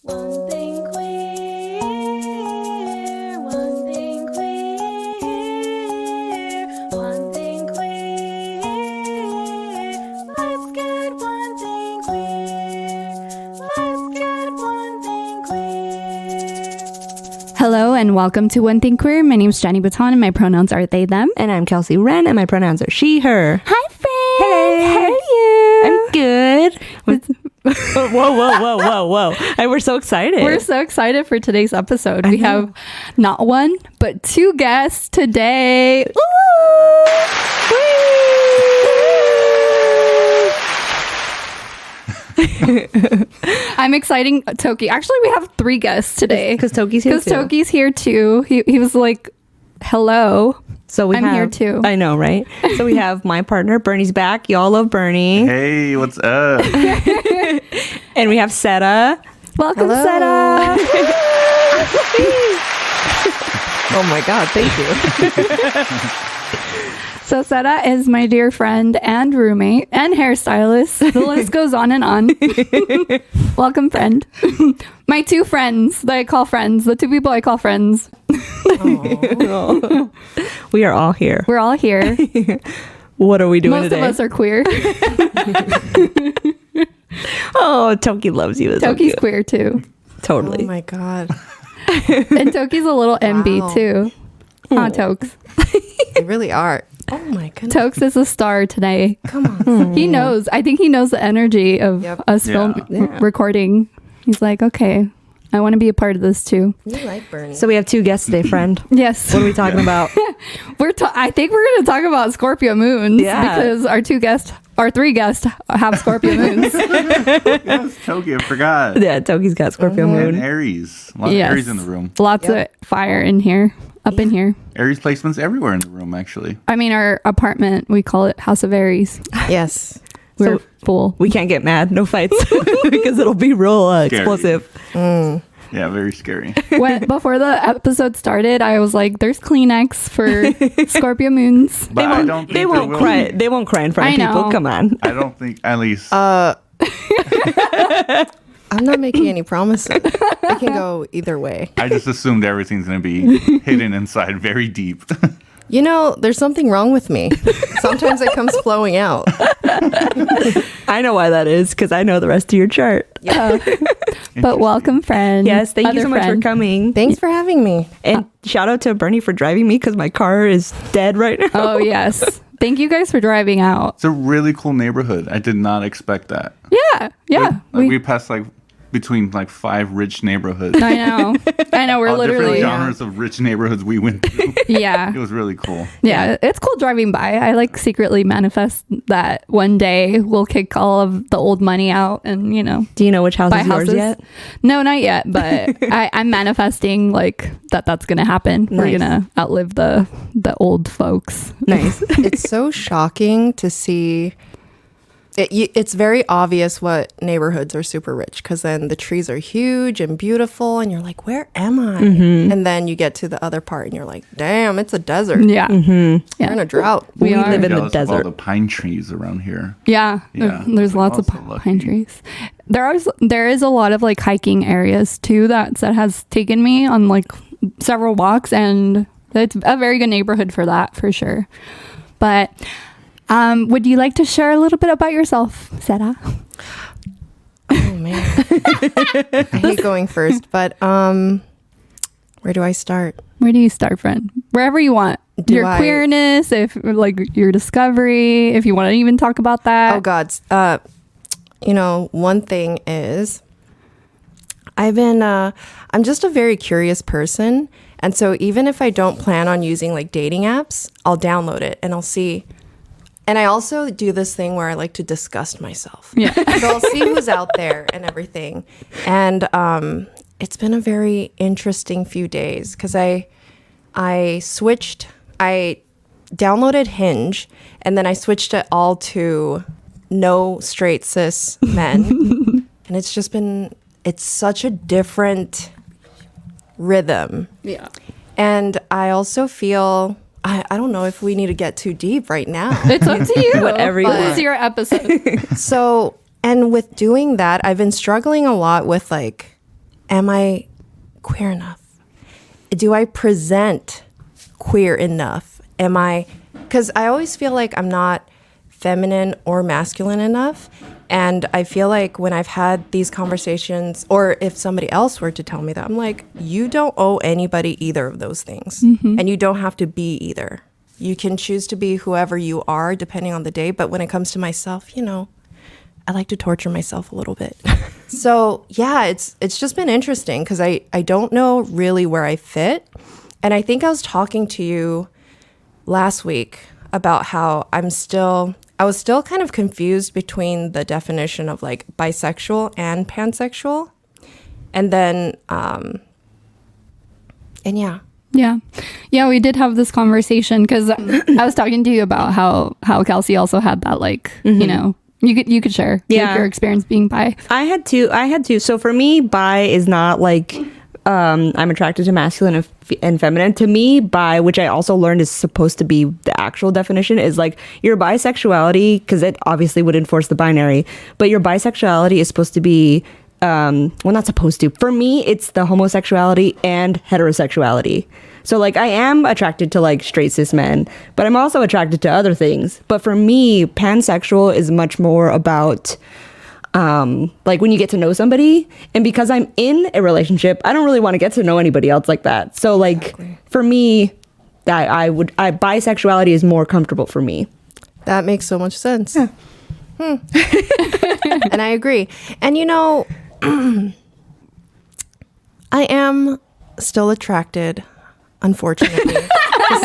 One thing queer, one thing queer, one thing queer. Let's get one thing queer. Let's get one thing queer. Hello and welcome to One Thing Queer. My name is Jenny Baton and my pronouns are they, them. And I'm Kelsey Wren and my pronouns are she, her. Hi, friend. Hey. How are you? I'm good. Whoa. We're so excited. We're so excited for today's episode. We have not one, but two guests today. I'm exciting Toki. Actually, we have three guests today. Because Toki's here too. Toki's here too. He was like, hello. So I'm here too. I know, right? So we have my partner, Bernie's back. Y'all love Bernie. Hey, what's up? And we have Saera. Welcome, Hello. Saera. Oh my God, thank you. So Saera is my dear friend and roommate and hairstylist. The list goes on and on. Welcome, friend. My two friends that I call friends. The two people I call friends. We are all here. We're all here. What are we doing Most today? of us are queer. Oh, Toki loves you. It's so Toki's cute. queer too. Totally. Oh my God. And Toki's a little MB Wow. too. Huh, Tokes? They really are. Oh my goodness. Tokes is a star today. Come on. He knows. I think he knows the energy of Yep. us Yeah. recording. He's like, okay, I want to be a part of this too. You like Bernie. So we have two guests today, friend. Yes. What are we talking about? I think we're going to talk about Scorpio moons because our three guests have Scorpio moons. Yes, Toki, I forgot. Yeah, Toki's got Scorpio And Moon. Aries. A lot Yes. of Aries in the room. Lots of fire in here, up in here. Aries placements everywhere in the room, actually. I mean, our apartment, we call it House of Aries. Yes. We're full. We can't get mad, no fights, because it'll be real Scary. explosive. Yeah, very scary. Before the episode started, I was like, there's Kleenex for Scorpio moons. But I don't think They won't there will cry. be. They won't cry in front I of people. know. Come on. I don't think, at least. I'm not making any promises. It can go either way. I just assumed everything's going to be hidden inside very deep. You know, there's something wrong with me. Sometimes it comes flowing out. I know why that is, because I know the rest of your chart. But welcome, friend. Yes, thank you Other so much for friend. coming. Thanks for having me. And shout out to Bernie for driving me, because my car is dead right now. Oh, yes. Thank you guys for driving out. It's a really cool neighborhood. I did not expect that. Yeah. We passed between 5 rich neighborhoods. I know. We're All literally. different genres of rich neighborhoods we went through. Yeah. It was really cool. Yeah, it's cool driving by. I secretly manifest that one day we'll kick all of the old money out and, Do you know which house buy is yours houses. yet? No, not yet, but I'm manifesting that's going to happen. We're Nice. going to outlive the old folks. Nice. It's so shocking to see. It's very obvious what neighborhoods are super rich because then the trees are huge and beautiful and you're like, where am I? And then you get to the other part and you're like, damn, it's a desert. Yeah. We're in a drought. We are. live in the Jealous of all desert. the pine trees around here. Yeah. Yeah. There's lots of Also lucky. pine trees. There is a lot of hiking areas too that has taken me on several walks, and it's a very good neighborhood for that for sure. But would you like to share a little bit about yourself, Saera? Oh, man. I hate going first, but where do I start? Where do you start, friend? Wherever you want. Your I- queerness, if your discovery, if you want to even talk about that. Oh God. One thing is I'm just a very curious person. And so even if I don't plan on using dating apps, I'll download it and I'll see. And I also do this thing where I like to disgust myself. Yeah. So I'll see who's out there and everything. And it's been a very interesting few days because I downloaded Hinge and then I switched it all to no straight cis men. And it's such a different rhythm. Yeah. And I also feel, I don't know if we need to get too deep right now. It's up to you. Whatever you This want. is your episode. So, and with doing that, I've been struggling a lot with am I queer enough? Do I present queer enough? Because I always feel like I'm not feminine or masculine enough. And I feel like when I've had these conversations, or if somebody else were to tell me that, I'm like, you don't owe anybody either of those things. And you don't have to be either. You can choose to be whoever you are depending on the day. But when it comes to myself, I like to torture myself a little bit. So yeah, it's just been interesting because I don't know really where I fit. And I think I was talking to you last week about how I was still kind of confused between the definition of like bisexual and pansexual. And then, and yeah. Yeah, we did have this conversation because I was talking to you about how Kelsey also had that, like, you could share like, your experience being bi. I had to. So for me, bi is not like I'm attracted to masculine and feminine. To me, bi, which I also learned is supposed to be the actual definition, is like your bisexuality, because it obviously would enforce the binary, but your bisexuality is supposed to be, well, not supposed to. For me, it's the homosexuality and heterosexuality. So like I am attracted to like straight cis men, but I'm also attracted to other things. But for me, pansexual is much more about like when you get to know somebody, and because I'm in a relationship, I don't really want to get to know anybody else like that. So like for me, bisexuality is more comfortable for me. That makes so much sense. Yeah. And I agree. And I am still attracted, unfortunately, to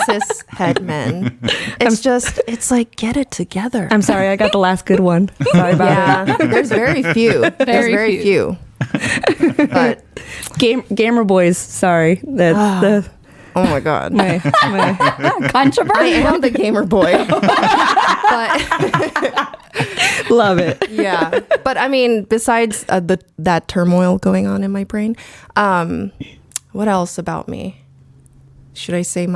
cis het men. It's like, get it together. I'm sorry, I got the last good one. Sorry about it. There's very few. There's very few. But gamer boys, sorry. That's oh my God. my Controversy. I am the gamer boy. But love it. yeah. But I mean, besides that turmoil going on in my brain, what else about me? Should I say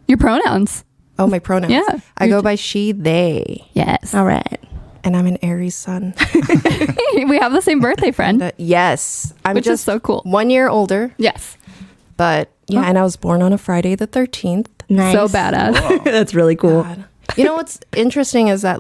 Your pronouns. Oh, my pronouns. Yeah. I go by she, they. Yes. All right. And I'm an Aries sun. We have the same birthday, friend. Yes. I'm Which is just so cool. 1 year older. Yes. But yeah, and I was born on a Friday the 13th. Nice. So badass. Whoa. That's really cool. God. You know what's interesting is that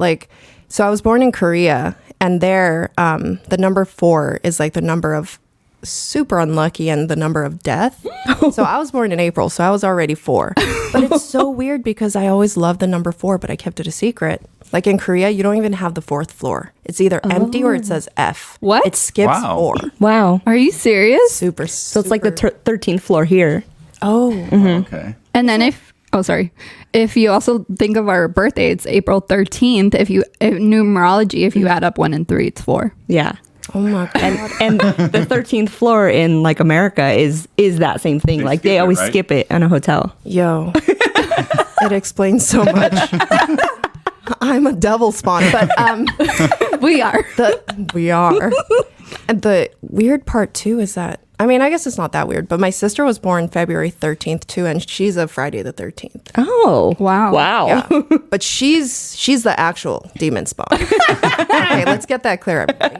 so I was born in Korea, and there the number 4 is like the number of super unlucky and the number of death. So I was born in April, so I was already 4. But it's so weird because I always loved the number 4, but I kept it a secret. Like in Korea, you don't even have the 4th floor. It's either empty or it says F. What? It skips Wow. 4. Wow. Are you serious? Super. So it's like the 13th floor here. Oh. Okay. And then if you also think of our birthday, it's April 13th. If numerology, if you add up 1 and 3, it's 4. Yeah. Oh my God. And the 13th floor in like America is that same thing. They Like skip they it, always right? skip it in a hotel. Yo. It explains so much. I'm a devil spawn, but We are. we are. And the weird part too is that, I mean, I guess it's not that weird, but my sister was born February 13th too, and she's a Friday the 13th. Oh. Wow. Wow. Yeah. But she's the actual demon spawn. Okay, let's get that clear, everybody.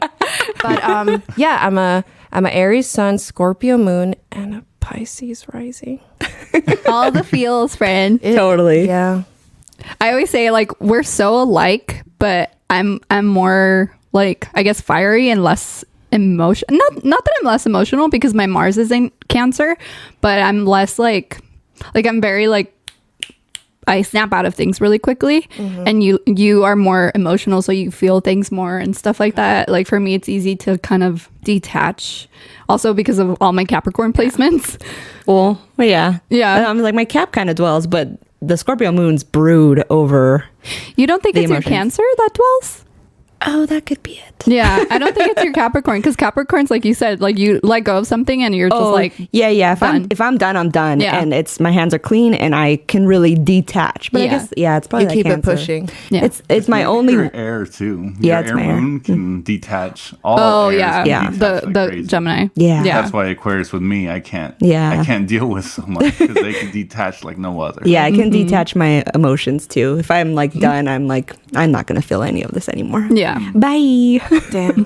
But yeah, I'm a Aries sun, Scorpio moon, and a Pisces rising. All the feels, friend. Totally. Yeah. I always say like we're so alike, but I'm more like I guess fiery and less emotion. Not that I'm less emotional because my Mars is in Cancer, but I'm less like I'm very like I snap out of things really quickly, and you are more emotional, so you feel things more and stuff like that. Like for me, it's easy to kind of detach. Also because of all my Capricorn placements. Well, yeah. Yeah. I'm like my Cap kind of dwells, but the Scorpio moon's brood over. You don't think The it's your emotions. Cancer that dwells? Oh, that could be it. Yeah, I don't think it's your Capricorn because Capricorn's like you said, like you let go of something and you're just like yeah. done. If I'm done, I'm done. Yeah. And it's my hands are clean and I can really detach. But I Yeah. guess it's probably You that keep it Cancer. pushing. Yeah. It's my only. Your air too. Yeah, Your it's air my air. moon can detach all. Oh airs yeah, can Yeah. detach the like crazy. Gemini. Yeah. yeah. That's why Aquarius with me, I can't. Yeah. I can't deal with so much because they can detach like no other. Yeah, I can detach my emotions too. If I'm like done, I'm like, I'm not gonna feel any of this anymore. Yeah. Bye. Damn.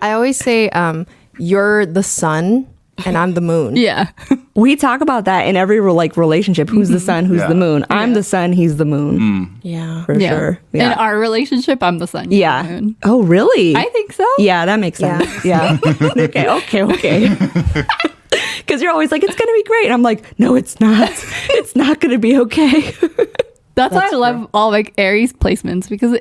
I always say you're the sun and I'm the moon. Yeah. We talk about that in every relationship. Who's the sun? Who's the moon? I'm the sun. He's the moon. Yeah. For sure. Yeah. In our relationship, I'm the sun. you're Yeah. the moon. Oh, really? I think so. Yeah, that makes sense. Yeah. okay. Because you're always like, it's going to be great. And I'm like, no, it's not. It's not going to be okay. That's why I love all like Aries placements because,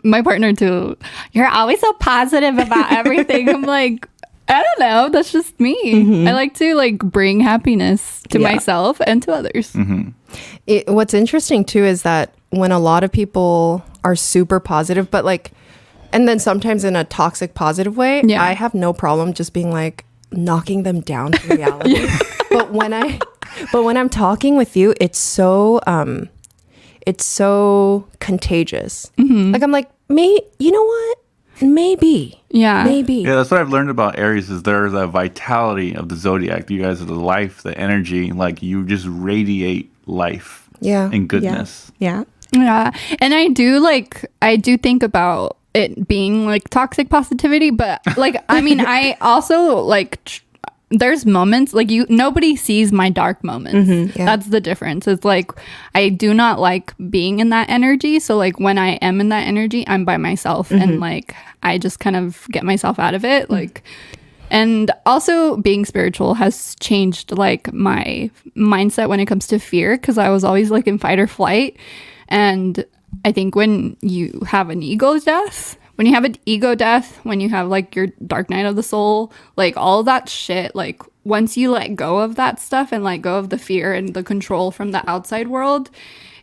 my partner too. You're always so positive about everything. I'm like, I don't know. That's just me. I like to like bring happiness to myself and to others. What's interesting too is that when a lot of people are super positive, but like, and then sometimes in a toxic positive way, I have no problem just being like knocking them down to reality. But when I'm talking with you, it's so contagious. Like I'm like, you know what? Maybe. Maybe. Yeah, that's what I've learned about Aries is there's a vitality of the zodiac. You guys are the life, the energy. Like you just radiate life and goodness. Yeah. Yeah. And I do think about it being like toxic positivity, but like, I mean, I also like, there's moments like nobody sees my dark moments. That's the difference. It's like I do not like being in that energy, so like when I am in that energy I'm by myself and like I just kind of get myself out of it. Like, and also being spiritual has changed like my mindset when it comes to fear, because I was always like in fight or flight. And I think when you have an ego death, when you have like your dark night of the soul, like all that shit, like once you let go of that stuff and let go of the fear and the control from the outside world,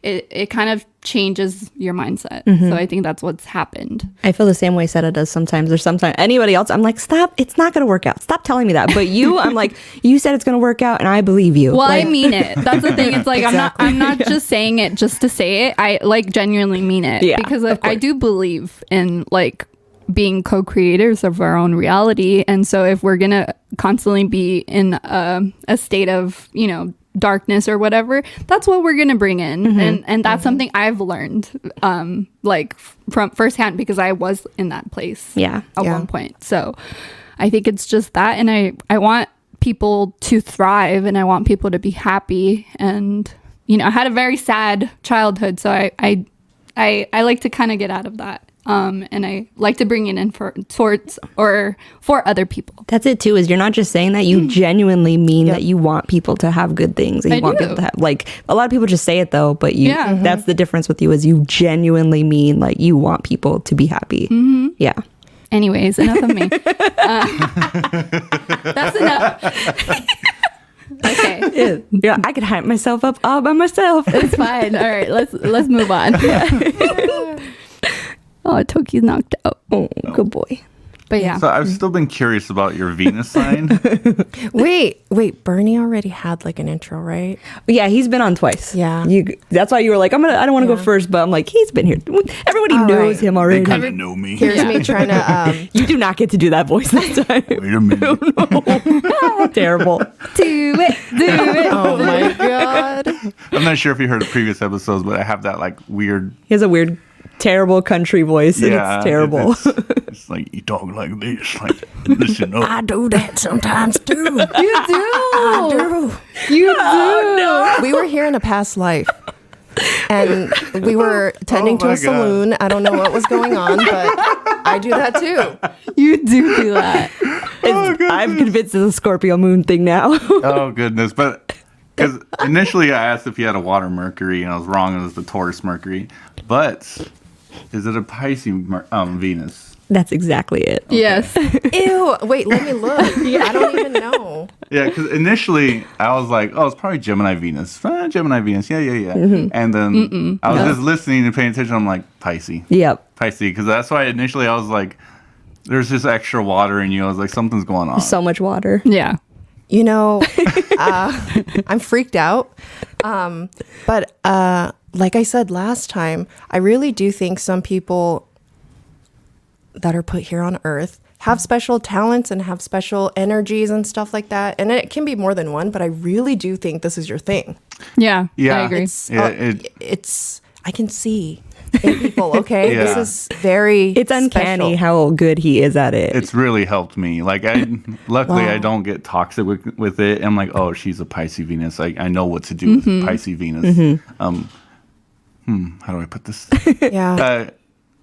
it kind of changes your mindset. So I think that's what's happened. I feel the same way Saera does sometimes, or sometimes anybody else. I'm like, stop, it's not going to work out. Stop telling me that. But you, I'm like, you said it's going to work out and I believe you. Well, like, I mean it. That's the thing. It's like, I'm not just saying it just to say it. I like genuinely mean it. Yeah, because of course. I do believe in like being co-creators of our own reality. And so if we're going to constantly be in a state of, darkness or whatever, that's what we're gonna bring in. And that's something I've learned like from firsthand, because I was in that place at one point. So I think it's just that, and I want people to thrive and I want people to be happy. And I had a very sad childhood, so I like to kind of get out of that. And I like to bring it in for other people. That's it too, is you're not just saying that, you genuinely mean that you want people to have good things, and you want people to have, like, a lot of people just say it though, but you that's the difference with you, is you genuinely mean like you want people to be happy. Yeah. Anyways, enough of me. That's enough. Okay. Yeah, I could hype myself up all by myself. It's fine. All right, let's move on. Oh, Toki's knocked out. Oh, good boy. But yeah. So I've still been curious about your Venus sign. Wait, Bernie already had like an intro, right? Yeah, he's been on twice. Yeah. That's why you were like, I don't want to go first, but I'm like, he's been here. Everybody All knows right. him They already. kind of know me. Here's me trying to You do not get to do that voice this time. Wait a minute. Terrible. Do it. oh my god. I'm not sure if you heard the previous episodes, but I have that like weird. He has a weird, terrible country voice, and it's terrible. It's like, you talk like this, like, listen up. I do that sometimes too. You do. I do. You do. We were here in a past life. And we were tending to my a saloon. I don't know what was going on, but I do that too. You do that. I'm convinced it's a Scorpio Moon thing now. Oh, goodness. But because initially I asked if he had a water Mercury, and I was wrong. It was the Taurus Mercury. But is it a Pisces Venus? That's exactly it. Yes. Ew. Wait, let me look. I don't even know. Yeah, because initially I was like, oh, it's probably Gemini Venus. Gemini Venus. Yeah. And then I was just listening and paying attention. I'm like, Pisces. Yep. Pisces. Because that's why initially I was like, there's this extra water in you. I was like, something's going on. So much water. Yeah. You know, I'm freaked out. But like I said last time, I really do think some people that are put here on Earth have special talents and have special energies and stuff like that. And it can be more than one, but I really do think this is your thing. Yeah. Yeah. I agree. It's, Yeah, it's I can see. in people. Okay, Yeah. this is very. It's uncanny special. how good he is at it. It's really helped me. Like luckily Wow. I don't get toxic with it. I'm like, oh, she's a Pisces Venus. I know what to do with Pisces Venus. How do I put this? Yeah.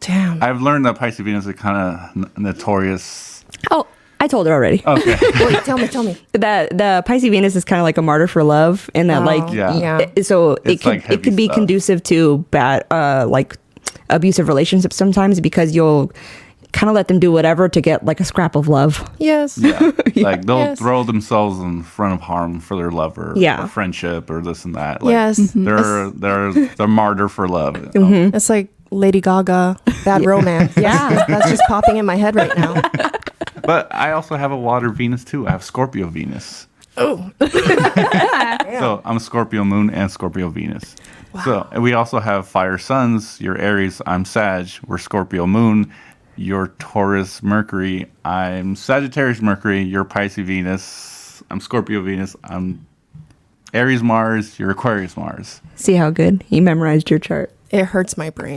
Damn. I've learned that Pisces Venus is kind of notorious. Oh, I told her already. Okay. Wait, tell me. That the Pisces Venus is kind of like a martyr for love, and that like Yeah. so It's like it could be heavy stuff. conducive to bad like abusive relationships sometimes because you'll kind of let them do whatever to get like a scrap of love. Yes. Yeah. Like they'll Yes. throw themselves in front of harm for their lover Yeah. or friendship or this and that. Like, Yes. They're martyr for love. It's like Lady Gaga, Bad Romance. Yeah. That's just popping in my head right now. But I also have a water Venus too. I have Scorpio Venus. Oh. So I'm Scorpio Moon and Scorpio Venus. So and we also have fire suns. You're Aries. I'm Sag. We're Scorpio Moon. You're Taurus Mercury. I'm Sagittarius Mercury. You're Pisces Venus. I'm Scorpio Venus. I'm Aries Mars. You're Aquarius Mars. See how good he memorized your chart. It hurts my brain.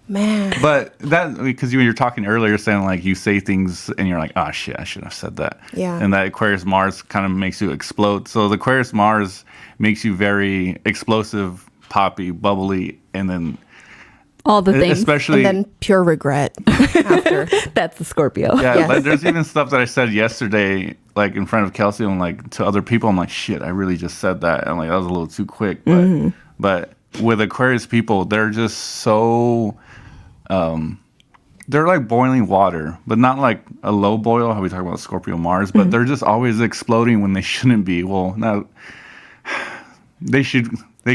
Man. But that because you were talking earlier, saying like you say things and you're like, oh shit, I shouldn't have said that. Yeah. And that Aquarius Mars kind of makes you explode. So the Aquarius Mars makes you very explosive, poppy, bubbly, and then All the things. especially And then pure regret after. That's the Scorpio. yeah. Yes. Like, there's even stuff that I said yesterday, like in front of Kelsey, and like to other people, I'm like, shit, I really just said that. And like that was a little too quick. But with Aquarius people, they're just so. They're like boiling water, but not like a low boil, how we talk about Scorpio Mars, but they're just always exploding when they shouldn't be. Well, now they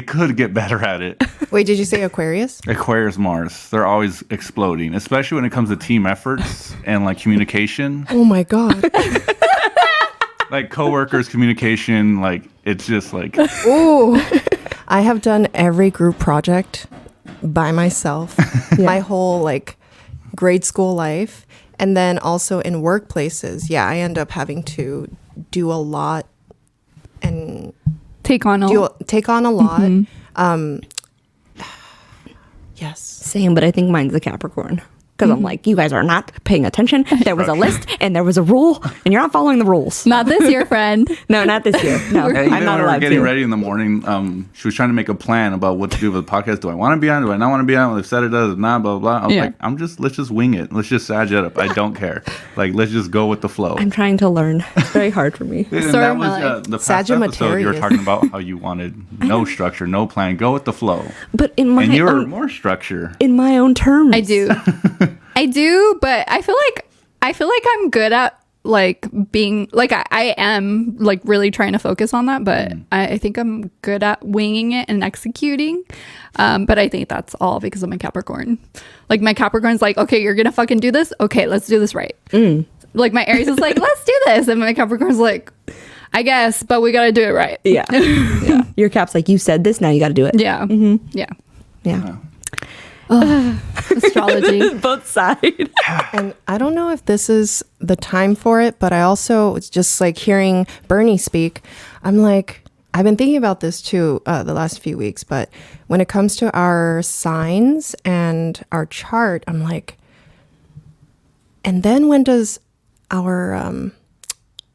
could get better at it. Wait, did you say Aquarius? Aquarius Mars, they're always exploding, especially when it comes to team efforts and like communication, Oh my God. like coworkers communication, like it's just like, Ooh. I have done every group project by myself my whole like grade school life. And then also in workplaces. Yeah, I end up having to do a lot and Take on a take on a lot. Yes. Same, but I think mine's the Capricorn. Because I'm like, you guys are not paying attention. There was a list and there was a rule, and you're not following the rules. Not this year, friend. No, not this year. No, and I'm even not when we were allowed getting to. ready in the morning, she was trying to make a plan about what to do with the podcast. Do I want to be on? Do I not want to be on? Well, they've said it does, not blah, blah, blah. I was Yeah. like, let's just wing it. Let's just sag it up. I don't care. Like, let's just go with the flow. I'm trying to learn. It's very hard for me. And Story that of my was life. the past episode. You were Sagittarius. talking about how you wanted no structure, no plan, go with the flow. But in my And you were own, more structure. in my own terms. I do. I do, but I feel like I'm good at like being like I am like really trying to focus on that, but I think I'm good at winging it and executing. But I think that's all because of my Capricorn. Like my Capricorn's like, okay, you're gonna fucking do this. Okay, let's do this right. Like my Aries is like, let's do this, and my Capricorn's like, I guess, but we gotta do it right. Yeah. Yeah. Your Cap's like, you said this, now you got to do it. Yeah. Yeah. Yeah. Astrology. Both sides. And I don't know if this is the time for it, but I also, it's just like hearing Bernie speak. I'm like, I've been thinking about this too the last few weeks, but when it comes to our signs and our chart, I'm like, and then when does our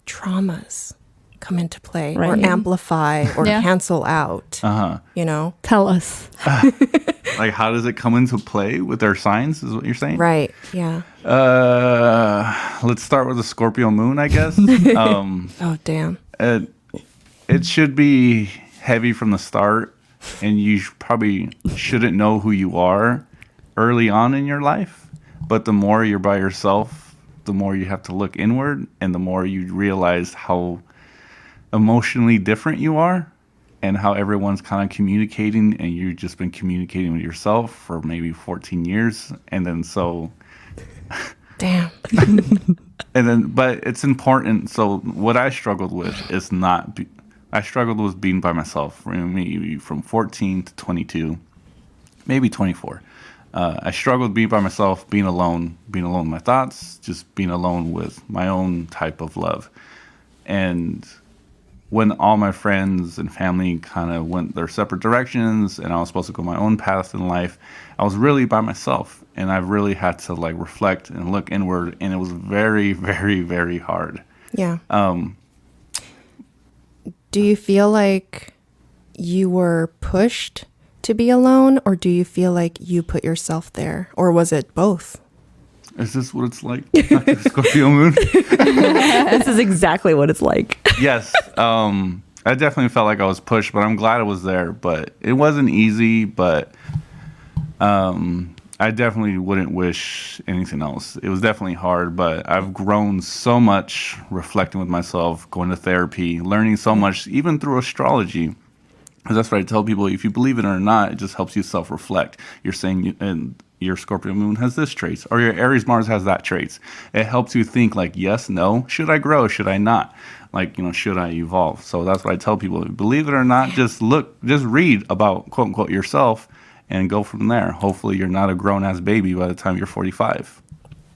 traumas come into play or Right. amplify or Yeah. cancel out? You know? Tell us. Like, how does it come into play with our signs, is what you're saying? Right. Yeah. Let's start with the Scorpio Moon, I guess. Oh, damn. It should be heavy from the start, and you probably shouldn't know who you are early on in your life. But the more you're by yourself, the more you have to look inward, and the more you realize how emotionally different you are and how everyone's kind of communicating, and you've just been communicating with yourself for maybe 14 years. And then Damn. but it's important. So what I struggled with is I struggled with being by myself maybe from 14 to 22, maybe 24. I struggled being by myself, being alone with my thoughts, just being alone with my own type of love. And when all my friends and family kind of went their separate directions and I was supposed to go my own path in life, I was really by myself. And I really had to like reflect and look inward. And it was very, very, very hard. Yeah. Do you feel like you were pushed to be alone, or do you feel like you put yourself there? Or was it both? Is this what it's like? Scorpio Moon? This is exactly what it's like. Yes. I definitely felt like I was pushed, but I'm glad I was there. But it wasn't easy, but I definitely wouldn't wish anything else. It was definitely hard, but I've grown so much reflecting with myself, going to therapy, learning so much, even through astrology. Because that's what I tell people. If you believe it or not, it just helps you self-reflect. You're saying and your Scorpio Moon has this traits, or your Aries Mars has that traits. It helps you think like, yes, no, should I grow, should I not? Like, should I evolve? So that's what I tell people. Believe it or not, just read about, quote unquote, yourself and go from there. Hopefully you're not a grown-ass baby by the time you're 45.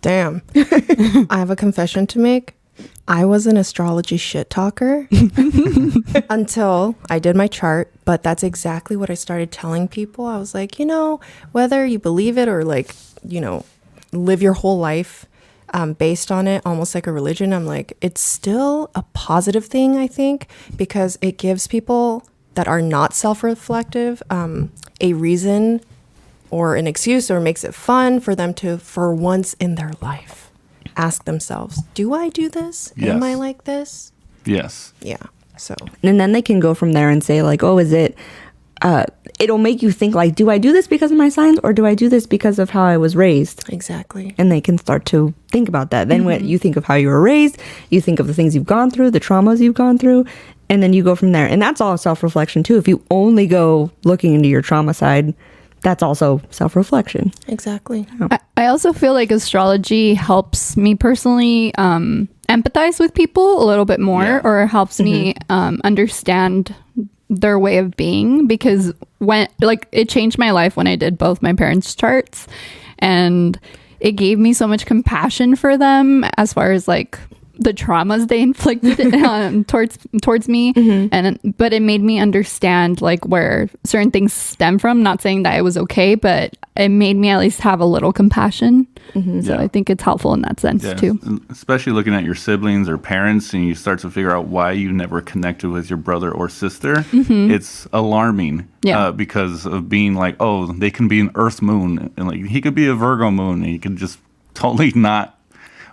Damn. I have a confession to make. I was an astrology shit talker until I did my chart, but that's exactly what I started telling people. I was like, whether you believe it or like, live your whole life based on it, almost like a religion, I'm like, it's still a positive thing, I think, because it gives people that are not self-reflective a reason or an excuse, or makes it fun for them to, for once in their life, ask themselves, do I do this? Yes. Am I like this? Yes. Yeah. So, And then they can go from there and say like, oh, is it, it'll make you think like, do I do this because of my signs, or do I do this because of how I was raised? exactly. And they can start to think about that. Then when you think of how you were raised, you think of the things you've gone through, the traumas you've gone through, and then you go from there. And that's all self-reflection too. If you only go looking into your trauma side, that's also self-reflection. Exactly. I also feel like astrology helps me personally empathize with people a little bit more, Yeah. or helps me understand their way of being, because when it changed my life when I did both my parents' charts, and it gave me so much compassion for them as far as like the traumas they inflicted towards me, but it made me understand like where certain things stem from. Not saying that it was okay, but it made me at least have a little compassion. So Yeah. I think it's helpful in that sense too. And especially looking at your siblings or parents, and you start to figure out why you never connected with your brother or sister. It's alarming. Yeah. Because of being like, oh, they can be an Earth moon, and like he could be a Virgo moon, and he could just totally not.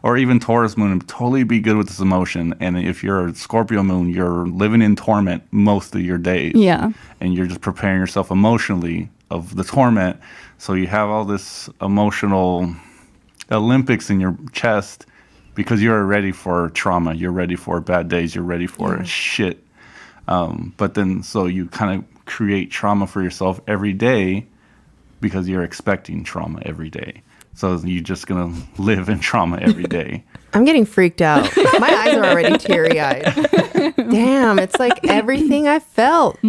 Or even Taurus moon, and totally be good with this emotion. And if you're a Scorpio moon, you're living in torment most of your days. Yeah. And you're just preparing yourself emotionally of the torment. So you have all this emotional Olympics in your chest because you're ready for trauma. You're ready for bad days. You're ready for shit. But then, so you kind of create trauma for yourself every day because you're expecting trauma every day. So you're just going to live in trauma every day. I'm getting freaked out. My eyes are already teary-eyed. Damn, it's like everything I felt.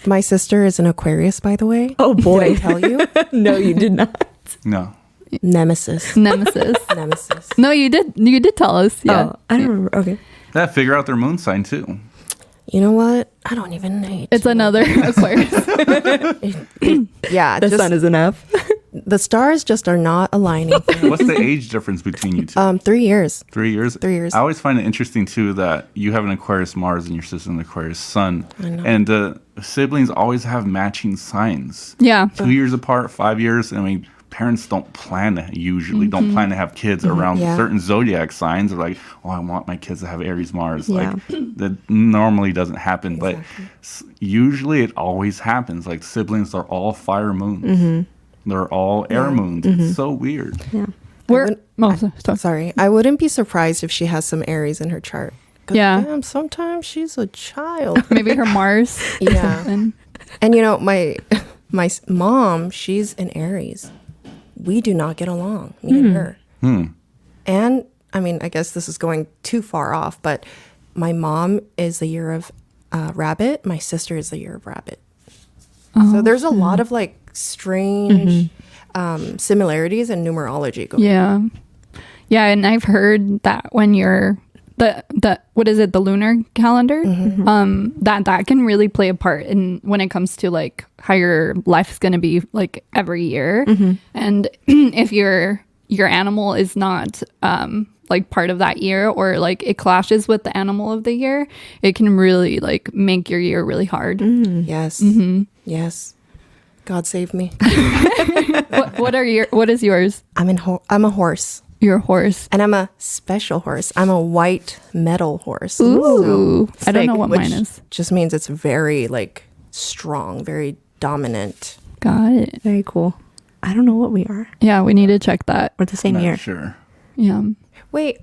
My sister is an Aquarius, by the way. Oh boy. Did I tell you? No, you did not. No. Nemesis. Nemesis. Nemesis. No, you did tell us. Yeah. Oh, I don't remember. Okay. That figure out their moon sign too. You know what? I don't even know. It's another Aquarius. Yeah, The sun is enough. the stars just are not aligning. What's the age difference between you two? 3 years. 3 years? 3 years. I always find it interesting too that you have an Aquarius Mars and your sister an Aquarius Sun. I know. And siblings always have matching signs. Yeah. 2 years apart, 5 years. I mean, parents don't plan to don't plan to have kids around Yeah. certain zodiac signs. They're like, oh, I want my kids to have Aries Mars. Yeah. Like that normally doesn't happen, but usually it always happens. Like siblings are all fire moons. They're all air moons. It's so weird. Yeah. We're Sorry. I wouldn't be surprised if she has some Aries in her chart. 'Cause Yeah. Damn, sometimes she's a child. maybe her Mars. Yeah. And And my mom, she's an Aries. We do not get along, me and her. And I mean, I guess this is going too far off, but my mom is the year of rabbit. My sister is the year of rabbit. So there's a lot of like strange similarities in numerology. yeah. Yeah, and I've heard that when you're the what is it, the lunar calendar, that can really play a part in when it comes to like how your life is going to be like every year. And if your animal is not like part of that year, or like it clashes with the animal of the year, it can really like make your year really hard. Yes. Yes. God save me. What is yours? I'm a horse. Your horse. And I'm a special horse. I'm a white metal horse. Ooh, I don't know what which mine is. just means it's very like strong, very dominant. Got it. Very cool. I don't know what we are. Yeah, we need to check that. We're the same Not year. sure. Yeah. Wait,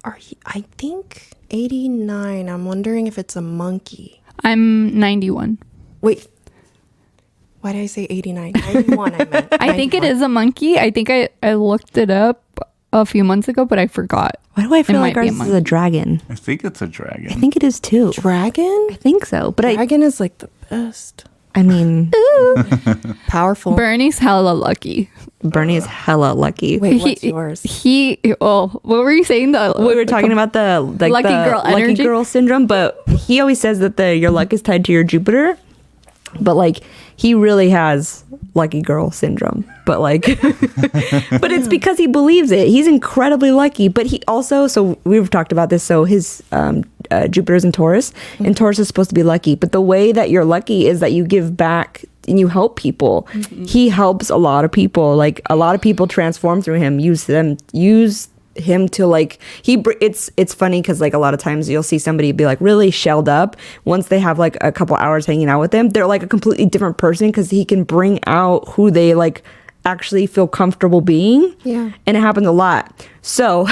are you, I think 89. I'm wondering if it's a monkey. I'm 91. Wait. Why did I say 89? 91 I meant. I think it 91. is a monkey. I think I looked it up a few months ago, but I forgot. Why do I feel like might be a ours is monkey. a dragon? I think it's a I dragon. think it is too. Dragon? I think so. But Dragon is like the best. I mean, Powerful. Bernie's hella lucky. Bernie is hella lucky. Wait, what's yours? What were you saying? We were talking about the like Lucky the girl lucky energy? girl syndrome, but he always says that your luck is tied to your Jupiter. But like he really has lucky girl syndrome. But like but it's because he believes it. He's incredibly lucky, but he also, so we've talked about this, so his Jupiter's in Taurus, and Taurus is supposed to be lucky, but the way that you're lucky is that you give back and you help people. He helps a lot of people. Like a lot of people transform through him, use him to like it's funny because like a lot of times you'll see somebody be like really shelled up. Once they have like a couple hours hanging out with him, they're like a completely different person because he can bring out who they like actually feel comfortable being. Yeah. And it happens a lot. So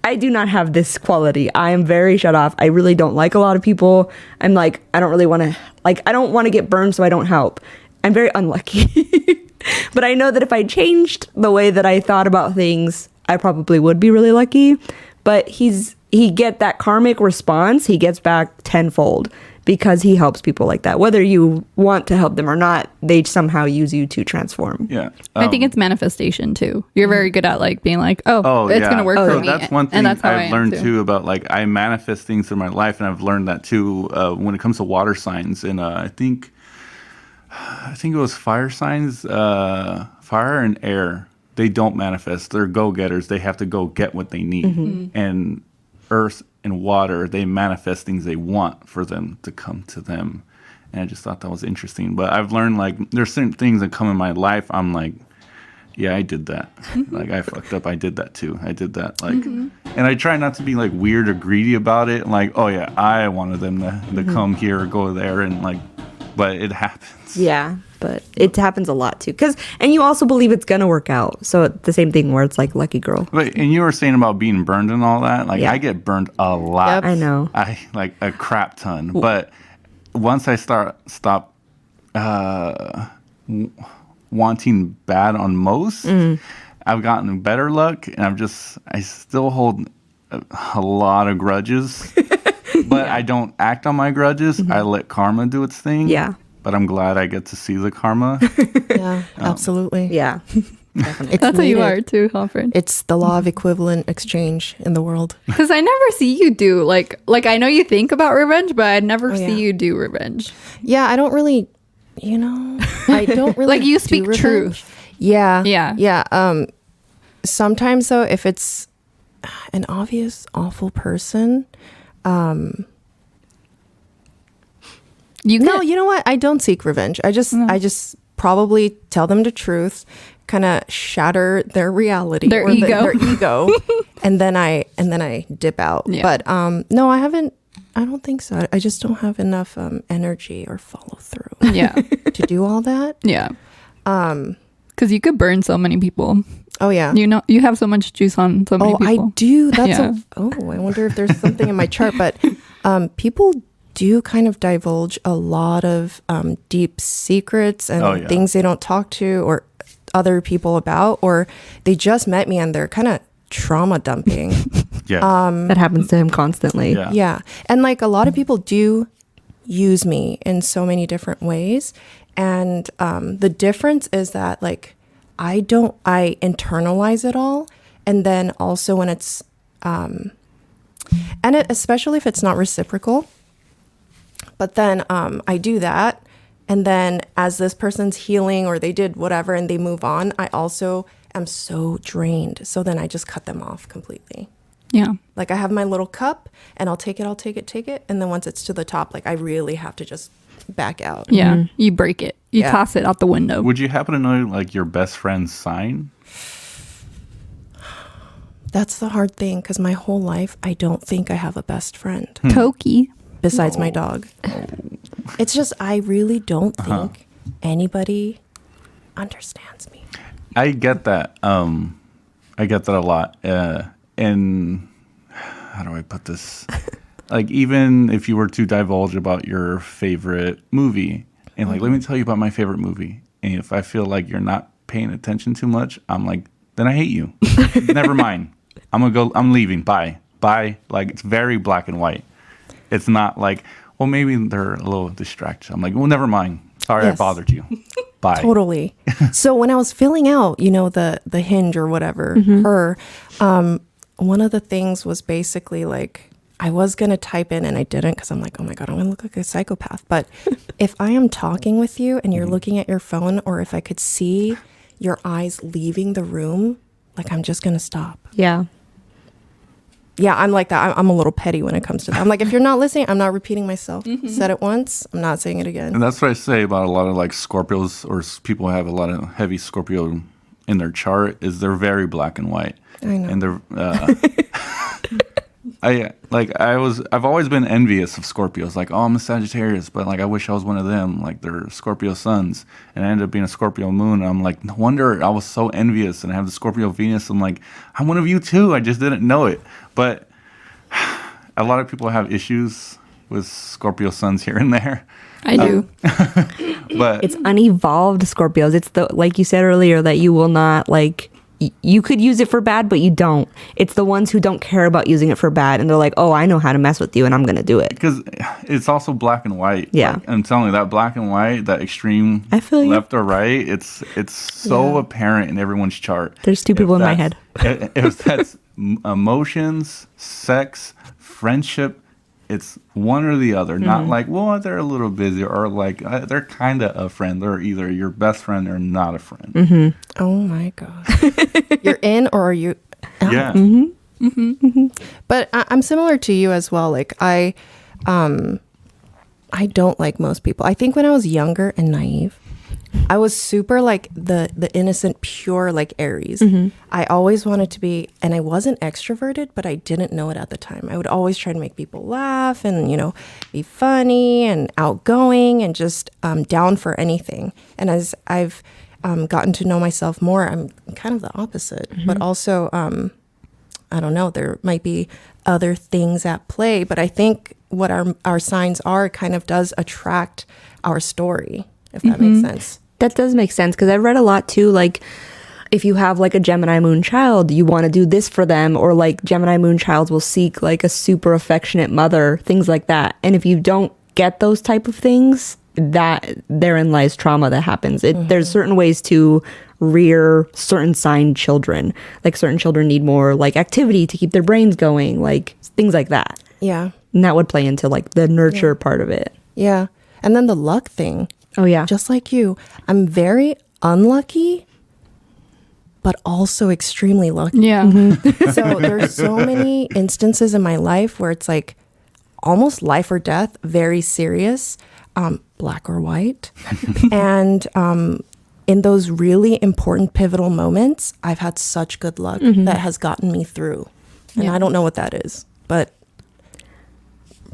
I do not have this quality. I am very shut off. I really don't like a lot of people. I'm like, I don't really want to, like, I don't want to get burned, so I don't help. I'm very unlucky. But I know that if I changed the way that I thought about things, I probably would be really lucky. But he get that karmic response, he gets back tenfold because he helps people like that. Whether you want to help them or not, they somehow use you to transform. Yeah. I think it's manifestation too. You're very good at like being like, oh, it's gonna work for So me. that's one thing and that's how I I've am, learned too. too about like I manifest things in my life, and I've learned that too when it comes to water signs. And I think it was fire signs, fire and air. They don't manifest. They're go-getters. They have to go get what they need. And earth and water, they manifest things they want for them to come to them. And I just thought that was interesting. But I've learned like there's certain things that come in my life. I'm like, yeah, I did that. Like I fucked up. I did that too. I did that. Like, and I try not to be like weird or greedy about it. Like, oh yeah, I wanted them to come here or go there, and like, but it happens. Yeah, but it happens a lot too. And you also believe it's gonna work out. So the same thing where it's like lucky girl. But and you were saying about being burned and all that. Like Yeah. I get burned a lot. Yep. I know. I like a crap ton. But once I stop wanting bad on most, I've gotten better luck, and I still hold a lot of grudges. But I don't act on my grudges. I let karma do its thing. Yeah. But I'm glad I get to see the karma. Yeah, absolutely. Yeah. It's That's how you needed. are too, Alfred. It's the law of equivalent exchange in the world. Because I never see you do like I know you think about revenge, but I never see yeah. you do revenge. Yeah, I don't really, I don't really Like, you do speak revenge. truth. Yeah. Yeah. Yeah. Sometimes though, if it's an obvious awful person, You no, could- you know what? I don't seek revenge. I just probably tell them the truth, kind of shatter their reality, Their ego. their ego, and then I dip out. Yeah. But no, I haven't. I don't think so. I just don't have enough energy or follow through yeah, to do all that. yeah. Because you could burn so many people. Oh yeah. You know, you have so much juice on so many Oh, people. I do. That's Yeah. I wonder if there's something in my chart, but people do kind of divulge a lot of deep secrets and Oh, yeah. things they don't talk to or other people about, or they just met me and they're kind of trauma dumping. Yeah. That happens to him constantly. Yeah. Yeah. And like a lot of people do use me in so many different ways. And the difference is that like I internalize it all. And then also when it's And especially if it's not reciprocal. But then I do that. And then as this person's healing or they did whatever and they move on, I also am so drained. So then I just cut them off completely. Yeah. Like I have my little cup and I'll take it. And then once it's to the top, like I really have to just back out. Yeah. You break it. You Yeah. toss it out the window. Would you happen to know like your best friend's sign? That's the hard thing because my whole life, I don't think I have a best friend Toki. besides my dog. It's just, I really don't think anybody understands me. I get that. I get that a lot. And how do I put this? Like, even if you were to divulge about your favorite movie, and like, let me tell you about my favorite movie. And if I feel like you're not paying attention too much, I'm like, then I hate you. Never mind. I'm leaving. Bye. Like, it's very black and white. It's not like, well, maybe they're a little distracted. I'm like, well, never mind. Sorry I Yes. bothered you. Bye. Totally. So when I was filling out, the hinge or whatever, her, one of the things was basically like, I was going to type in and I didn't because I'm like, oh my God, I'm going to look like a psychopath. But if I am talking with you and you're looking at your phone, or if I could see your eyes leaving the room, like I'm just going to stop. Yeah. Yeah, I'm like that. I'm a little petty when it comes to that. I'm like, if you're not listening, I'm not repeating myself. Said it once, I'm not saying it again. And that's what I say about a lot of like Scorpios, or people who have a lot of heavy Scorpio in their chart, is they're very black and white. I know. And they're I've always been envious of Scorpios. Like, oh, I'm a Sagittarius, but like I wish I was one of them. Like, they're Scorpio suns, and I ended up being a Scorpio moon. And I'm like, no wonder I was so envious. And I have the Scorpio Venus. I'm like, I'm one of you too. I just didn't know it. But a lot of people have issues with Scorpio suns here and there. I do. But It's unevolved Scorpios. It's the, like you said earlier, that you will not like, you could use it for bad, but you don't. It's the ones who don't care about using it for bad. And they're like, oh, I know how to mess with you and I'm going to do it. because it's also black and white. Yeah. Like, I'm telling you, that black and white, that extreme I feel you. left or right, it's so apparent in everyone's chart. There's two people in my head. If that's emotions, sex, friendship, it's one or the other. Not like, well, they're a little busy, or like they're kind of a friend. They're either your best friend or not a friend. Oh my God. You're in or are you out? Yeah. But I'm similar to you as well. Like I don't like most people. I think when I was younger and naive, I was super like the innocent, pure like Aries. I always wanted to be, and I wasn't extroverted, but I didn't know it at the time. I would always try to make people laugh and, be funny and outgoing and just down for anything. And as I've gotten to know myself more, I'm kind of the opposite, but also, I don't know, there might be other things at play, but I think what our signs are kind of does attract our story, if that makes sense. That does make sense, because I've read a lot too, like if you have like a Gemini moon child, you want to do this for them, or like Gemini moon childs will seek like a super affectionate mother, things like that. And if you don't get those type of things, that therein lies trauma that happens. There's certain ways to rear certain sign children. Like certain children need more like activity to keep their brains going, like things like that. Yeah. And that would play into like the nurture part of it. Yeah. And then the luck thing. Oh yeah. Just like you, I'm very unlucky, but also extremely lucky. Yeah. So there's so many instances in my life where it's like almost life or death, very serious, black or white. And in those really important pivotal moments, I've had such good luck that has gotten me through. And Yeah. I don't know what that is, but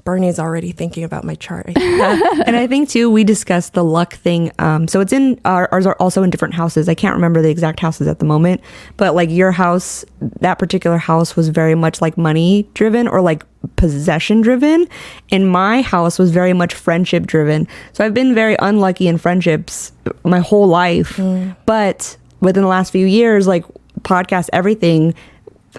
Bernie's already thinking about my chart. I think. And I think too, we discussed the luck thing. So it's in ours are also in different houses. I can't remember the exact houses at the moment, but like your house, that particular house was very much like money driven or like possession driven. And my house was very much friendship driven. So I've been very unlucky in friendships my whole life. But within the last few years, like podcast, everything,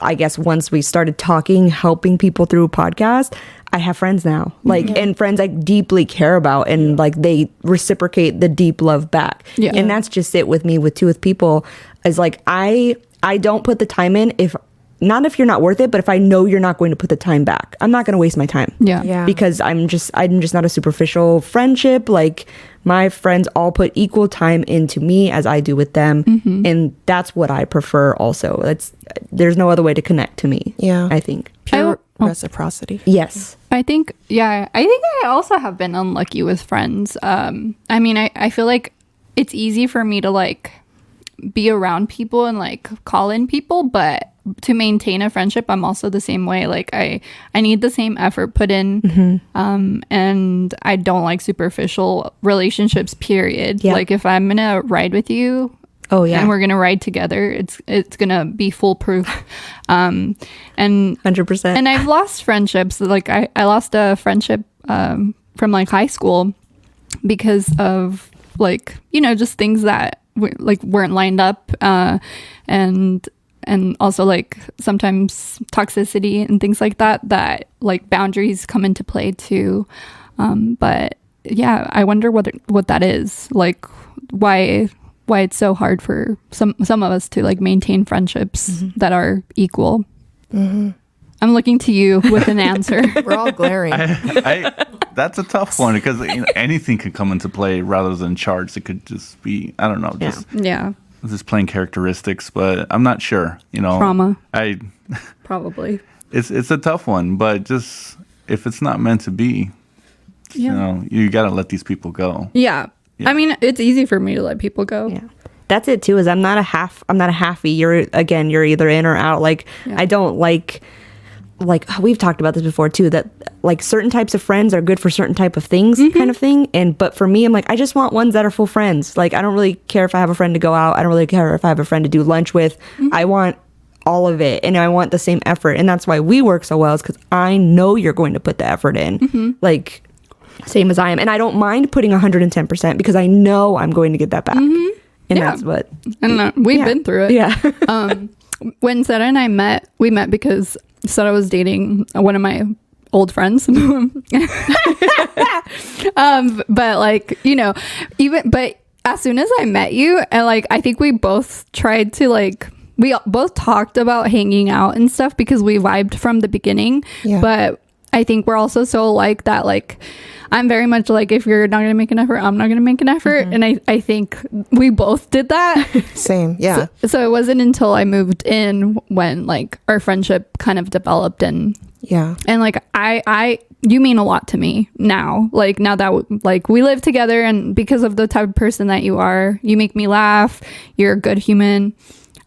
I guess once we started talking, helping people through a podcast, I have friends now, like, and friends I deeply care about, and like they reciprocate the deep love back. Yeah. And that's just it with me with people is like, I don't put the time in if not if you're not worth it, but if I know you're not going to put the time back, I'm not going to waste my time. Yeah. Yeah. Because I'm just not a superficial friendship. Like my friends all put equal time into me as I do with them. And that's what I prefer also. There's no other way to connect to me. Yeah. I think. Pure reciprocity. Yes. I think I also have been unlucky with friends. I mean, I feel like it's easy for me to like be around people and like call in people, but to maintain a friendship, I'm also the same way. Like I need the same effort put in. And I don't like superficial relationships, period. Yeah. Like if I'm gonna ride with you, Oh yeah. and we're gonna ride together, it's gonna be foolproof. And 100%. and I've lost friendships. Like I lost a friendship from like high school because of like, you know, just things that weren't lined up, and also like sometimes toxicity and things like that like boundaries come into play too. But yeah, I wonder what that is, like why it's so hard for some of us to like maintain friendships that are equal. I'm looking to you with an answer. We're all glaring. That's a tough one because anything could come into play rather than charts. It could just be, I don't know, Yeah, just plain characteristics, but I'm not sure. You know, trauma, I probably. it's a tough one, but just if it's not meant to be, you know, you got to let these people go. Yeah. I mean, it's easy for me to let people go. Yeah. That's it too, is I'm not a halfie. You're either in or out. Like I don't like we've talked about this before too, that like certain types of friends are good for certain type of things, kind of thing. But for me, I'm like, I just want ones that are full friends. Like I don't really care if I have a friend to go out. I don't really care if I have a friend to do lunch with. I want all of it, and I want the same effort. And that's why we work so well, is because I know you're going to put the effort in. Like same as I am. And I don't mind putting 110% because I know I'm going to get that back. And that's what. And we've been through it. Yeah. When Saera and I we met because Saera was dating one of my old friends. But like, you know, but as soon as I met you, and like, I think we both tried to like, we both talked about hanging out and stuff because we vibed from the beginning. Yeah. But I think we're also so like that, like, I'm very much like, if you're not going to make an effort, I'm not going to make an effort. And I think we both did that. Same. Yeah. So it wasn't until I moved in when like our friendship kind of developed, and like you mean a lot to me now. Like now that like we live together, and because of the type of person that you are, you make me laugh. You're a good human.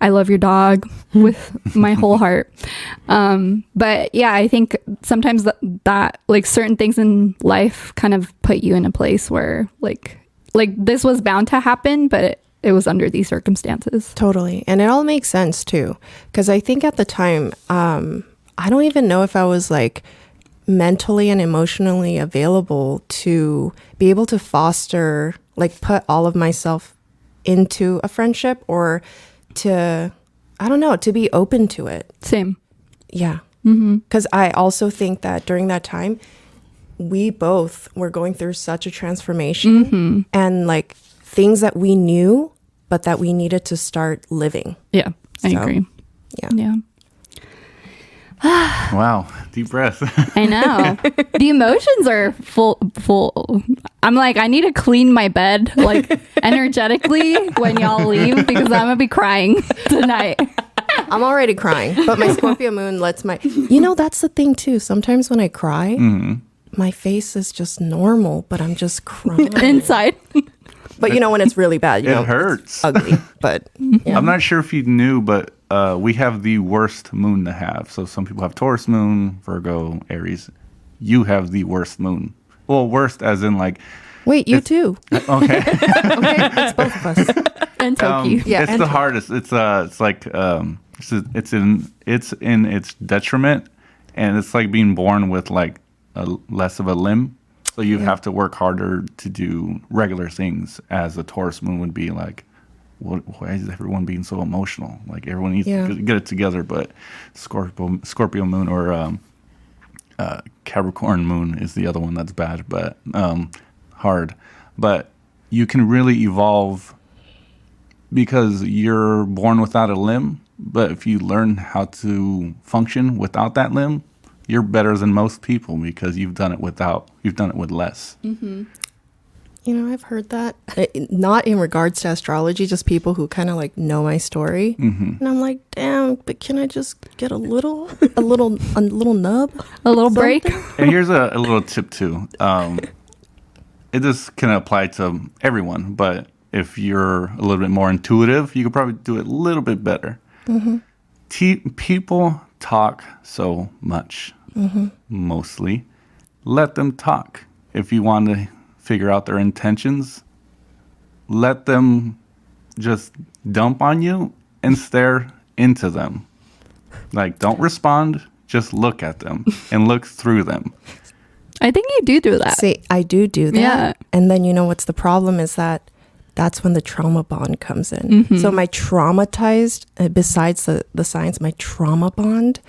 I love your dog with my whole heart. But yeah, I think sometimes that like certain things in life kind of put you in a place where like this was bound to happen, but it was under these circumstances. Totally. And it all makes sense too. Because I think at the time, I don't even know if I was like mentally and emotionally available to be able to foster, like put all of myself into a friendship, or to, I don't know, to be open to it. Same. Yeah. Because I also think that during that time, we both were going through such a transformation, and like things that we knew, but that we needed to start living. Yeah, I agree. Yeah. Wow, deep breath. I know. The emotions are full. I'm like, I need to clean my bed like energetically when y'all leave, because I'm gonna be crying tonight. I'm already crying, but my Scorpio moon lets my, you know, that's the thing too. Sometimes when I cry, my face is just normal, but I'm just crying inside. But you know, when it's really bad, you know, It hurts. it's ugly, but yeah. I'm not sure if you knew, but we have the worst moon to have. So some people have Taurus moon, Virgo, Aries. You have the worst moon. Well, worst as in like. Wait, you too. Okay. Okay, it's both of us. And Toki. Yeah, it's and the hardest. It's like it's in its detriment, and it's like being born with like less of a limb. So you have to work harder to do regular things, as a Taurus moon would be like, why is everyone being so emotional? Like everyone needs to get it together. But Scorpio moon or Capricorn moon is the other one that's bad, but hard. But you can really evolve because you're born without a limb, But if you learn how to function without that limb, you're better than most people because you've done it with less. You know, I've heard that. Not in regards to astrology, just people who kind of like know my story. And I'm like, damn, but can I just get a little nub? A little break. And here's a little tip too. It just can apply to everyone, but if you're a little bit more intuitive, you could probably do it a little bit better. People talk so much, mostly. Let them talk. If you want to figure out their intentions, let them just dump on you and stare into them. Like, don't respond, just look at them and look through them. I think you do that. See, I do that. Yeah. And then, you know, what's the problem is that's when the trauma bond comes in. So my traumatized, besides the science, my trauma bond,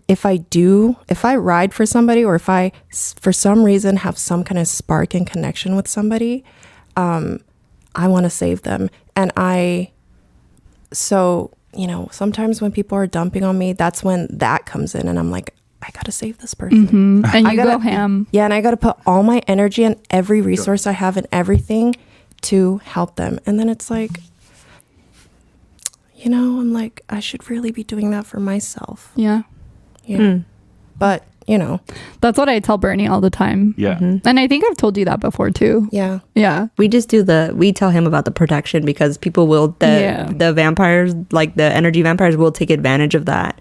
if I ride for somebody, or if I, for some reason, have some kind of spark and connection with somebody, I want to save them. And so, you know, sometimes when people are dumping on me, that's when that comes in. And I'm like, I got to save this person. And you gotta go ham. Yeah, and I got to put all my energy and every resource I have and everything to help them. And then it's like, you know, I'm like, I should really be doing that for myself. Yeah. Yeah. But, you know. That's what I tell Bernie all the time. Yeah. And I think I've told you that before too. Yeah. Yeah. We just we tell him about the protection because people will, the vampires, like the energy vampires will take advantage of that.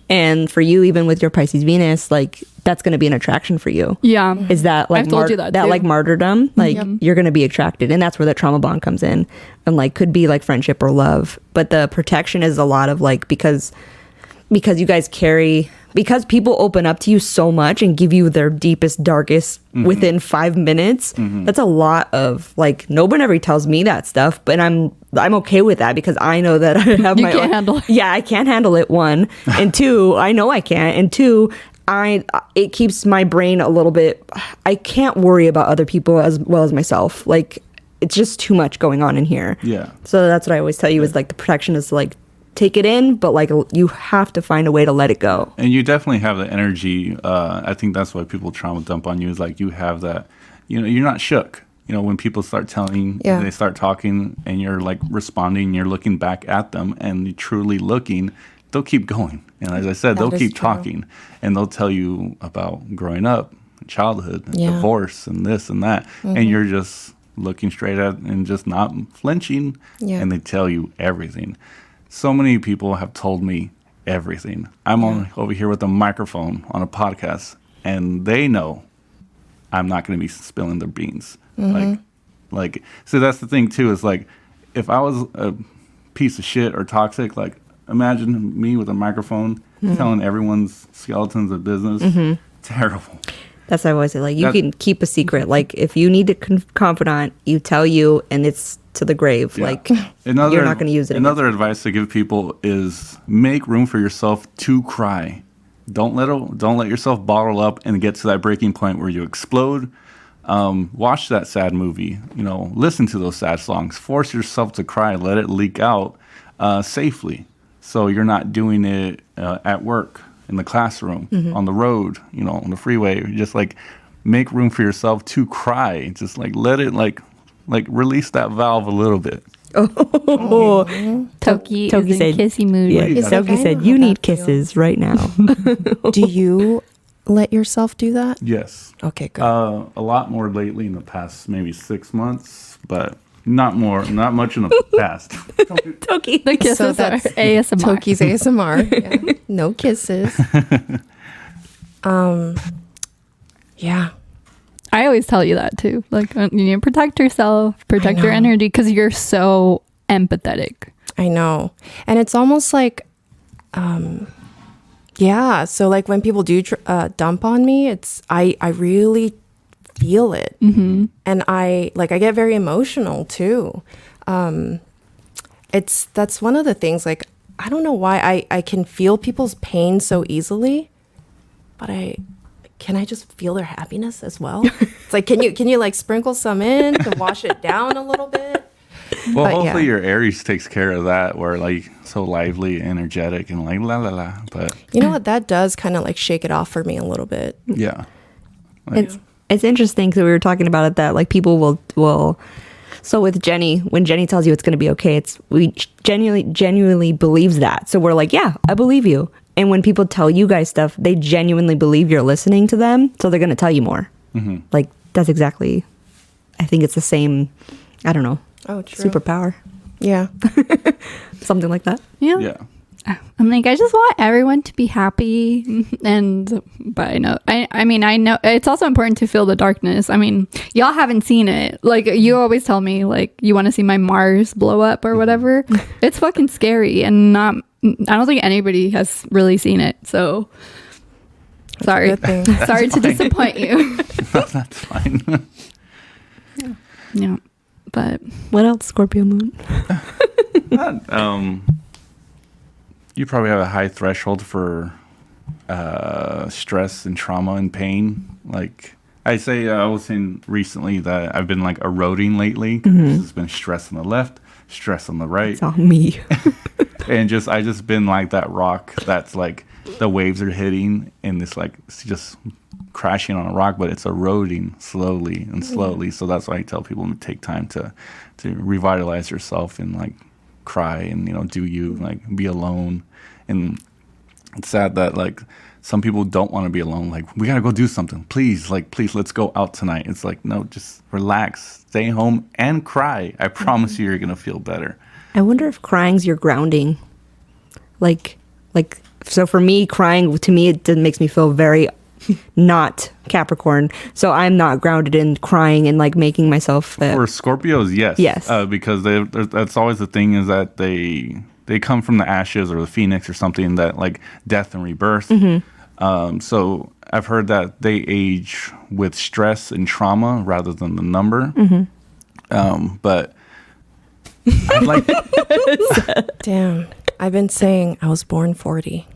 And for you, even with your Pisces Venus, like that's going to be an attraction for you. Yeah. Is that like I've told you that too. like martyrdom? Like you're going to be attracted, and that's where the trauma bond comes in. And like could be like friendship or love, but the protection is a lot of like because you guys carry, because people open up to you so much and give you their deepest, darkest within 5 minutes. That's a lot of like, nobody ever tells me that stuff, but I'm okay with that because I know that I have You my can't own. handle it. Yeah, I can't handle it. 1 and 2, I know I can't. And 2, it keeps my brain a little bit. I can't worry about other people as well as myself. Like it's just too much going on in here. Yeah. So that's what I always tell you is like the protection is like take it in, but like you have to find a way to let it go. And you definitely have the energy. I think that's why people trauma dump on you is like you have that, you know, you're not shook. You know, when people start telling, they start talking and you're like responding, you're looking back at them and you're truly looking, they'll keep going. And as I said, they'll keep talking and they'll tell you about growing up, childhood, divorce and this and that. And you're just looking straight at and just not flinching. And they tell you everything. So many people have told me everything. I'm only over here with a microphone on a podcast, and they know I'm not going to be spilling their beans. Like, so that's the thing too. Is like, if I was a piece of shit or toxic, like, imagine me with a microphone telling everyone's skeletons of business. Terrible. That's what I always say. Like, you can keep a secret. Like, if you need a confidant, you tell you, and it's to the grave. Yeah. Like, you're not going to use it. Another advice to give people is make room for yourself to cry. Don't let yourself bottle up and get to that breaking point where you explode. Watch that sad movie. You know, listen to those sad songs. Force yourself to cry. Let it leak out safely. So you're not doing it at work, in the classroom, on the road, you know, on the freeway. Just like make room for yourself to cry. Just like let it like release that valve a little bit. Toki is said, in kissy mood. Yeah, Toki said, you need kisses right now. Do you let yourself do that? Yes. Okay, good. A lot more lately in the past maybe 6 months, but not much in the past. Toki. The kisses So are that's ASMR. Toki's ASMR. Yeah. No kisses. Yeah. I always tell you that too. Like, you need to protect yourself, protect your know. energy, because you're so empathetic. I know. And it's almost like, yeah. So like when people do dump on me, I really feel it. And I get very emotional too. That's one of the things, like, I don't know why I can feel people's pain so easily, but can I just feel their happiness as well? It's like, can you like sprinkle some in to wash it down a little bit? Well, But hopefully yeah. your Aries takes care of that, where like so lively, energetic, and like la la la. But You know what? That does kind of like shake it off for me a little bit. yeah, like, It's interesting because we were talking about it that like people will. So with Jenny, when Jenny tells you it's going to be okay, we genuinely believes that. So we're like, yeah, I believe you. And when people tell you guys stuff, they genuinely believe you're listening to them, so they're going to tell you more. Like that's exactly. I think it's the same. I don't know. Oh, true. Superpower, Yeah. something like that. Yeah. yeah. I'm like, I just want everyone to be happy. But I mean, I know it's also important to feel the darkness. I mean, y'all haven't seen it. Like, you always tell me, like, you want to see my Mars blow up or whatever. It's fucking scary. And I don't think anybody has really seen it. So, sorry. Good thing. Sorry to disappoint you. That's fine. Yeah. But What else? Scorpio Moon. You probably have a high threshold for stress and trauma and pain. Like I was saying recently that I've been like eroding lately because it's been stress on the left, stress on the right, It's all me. and I just been like that rock that's like the waves are hitting and it's like it's just crashing on a rock, but it's eroding slowly and slowly. So that's why I tell people to take time to revitalize yourself and like cry and do you like be alone. And it's sad that like some people don't want to be alone. Like, we gotta go do something, please, let's go out tonight. It's like, no, just relax, stay home and cry. I promise you're gonna feel better. I wonder if crying's your grounding. Like, so for me, crying to me it makes me feel very not Capricorn. So I'm not grounded in crying and like making myself. For Scorpios, yes, Yes. because that's always the thing is that they come from the ashes or the phoenix or something that like death and rebirth. So I've heard that they age with stress and trauma rather than the number. But I'd like. Damn. I've been saying I was born 40.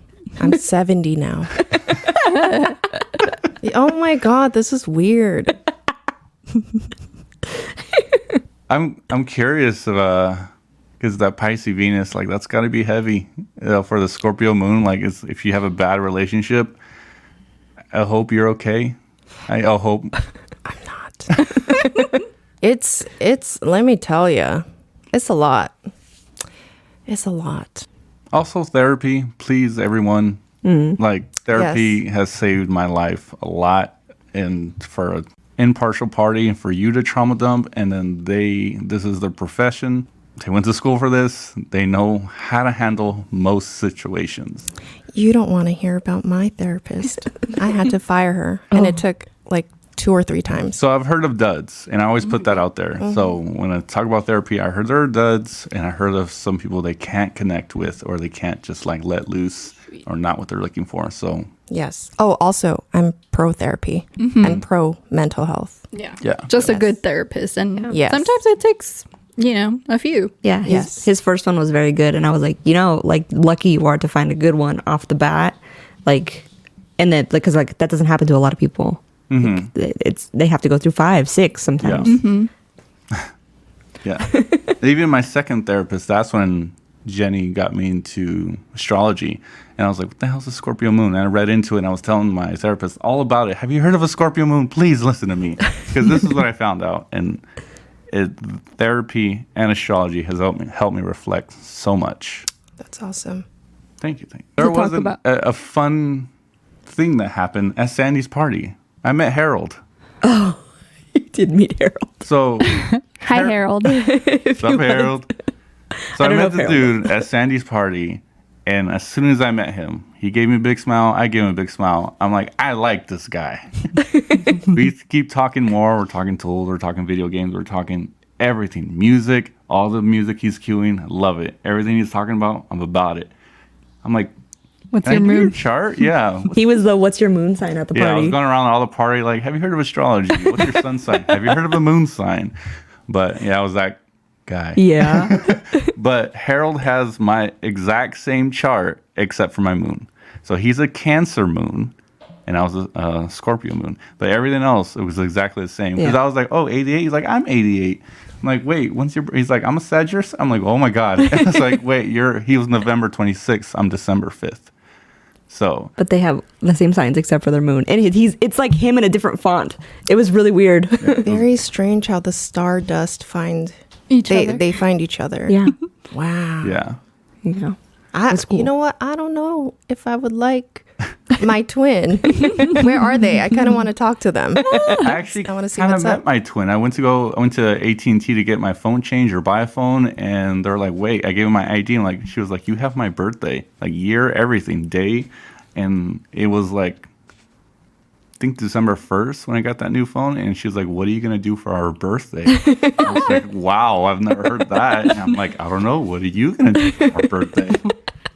I'm 70 now. Oh my God, this is weird. I'm curious because that Pisces Venus, like that's got to be heavy for the Scorpio Moon. Like, if you have a bad relationship, I hope you're okay. I'll hope. I'm not. It's let me tell you, it's a lot. It's a lot. Also, therapy, please, everyone. Like, therapy has saved my life a lot, and for an impartial party, and for you to trauma dump, and then this is their profession. They went to school for this. They know how to handle most situations. You don't want to hear about my therapist. I had to fire her, and it took like 2 or 3 times. So I've heard of duds, and I always put that out there. So when I talk about therapy, I heard there are duds, and I heard of some people they can't connect with, or they can't just like let loose, or not what they're looking for. So Yes. Oh, also, I'm pro therapy and pro mental health. yeah. Yes. Just a good therapist. And Yes. sometimes it takes, a few. Yeah, his first one was very good, and I was like, like lucky you are to find a good one off the bat, like, and then because like that doesn't happen to a lot of people. Like, they have to go through 5, 6 sometimes. Yeah. Even my second therapist, that's when Jenny got me into astrology. And I was like, what the hell's a Scorpio Moon? And I read into it, and I was telling my therapist all about it. Have you heard of a Scorpio Moon? Please listen to me. Because this is what I found out. And therapy and astrology has helped me reflect so much. That's awesome. Thank you. There was a fun thing that happened at Sandy's party. I met Harold. Oh, you did meet Harold. So, Hi, Harold. what's up, Harold? So I don't know met if the Harold dude at Sandy's party, and as soon as I met him, he gave me a big smile. I gave him a big smile. I'm like, I like this guy. We keep talking more. We're talking tools. We're talking video games. We're talking everything. Music. All the music he's cueing. I love it. Everything he's talking about, I'm about it. I'm like, What's can your I do your moon? chart? Yeah. He was the "What's your moon sign" at the Yeah, I was party. going around all the party like, have you heard of astrology? What's your sun sign? Have you heard of a moon sign? But yeah, I was that guy. Yeah. But Harold has my exact same chart except for my moon. So he's a Cancer moon, and I was a Scorpio moon. But everything else, it was exactly the same. Because Yeah. I was like, oh, 88? He's like, I'm 88. I'm like, wait, when's your... He's like, I'm a Sagittarius. I'm like, oh my God. And it's like, wait, he was November 26th. I'm December 5th. So... But they have the same signs except for their moon. And it's like him in a different font. It was really weird. Very strange how the stardust find Each other. they find each other. Yeah. Wow. Yeah. Yeah. That's cool. You know what? I don't know if I would like my twin. Where are they? I kind of want to talk to them. I actually I wanna see kind of what's met up. my twin. I went to AT&T to get my phone changed or buy a phone, and they're like, wait, I gave them my ID, and like she was like, you have my birthday, like year, everything, day, and it was like, I think December 1st when I got that new phone, and she was like, what are you going to do for our birthday? I was like, wow, I've never heard that. And I'm like, I don't know, what are you going to do for our birthday?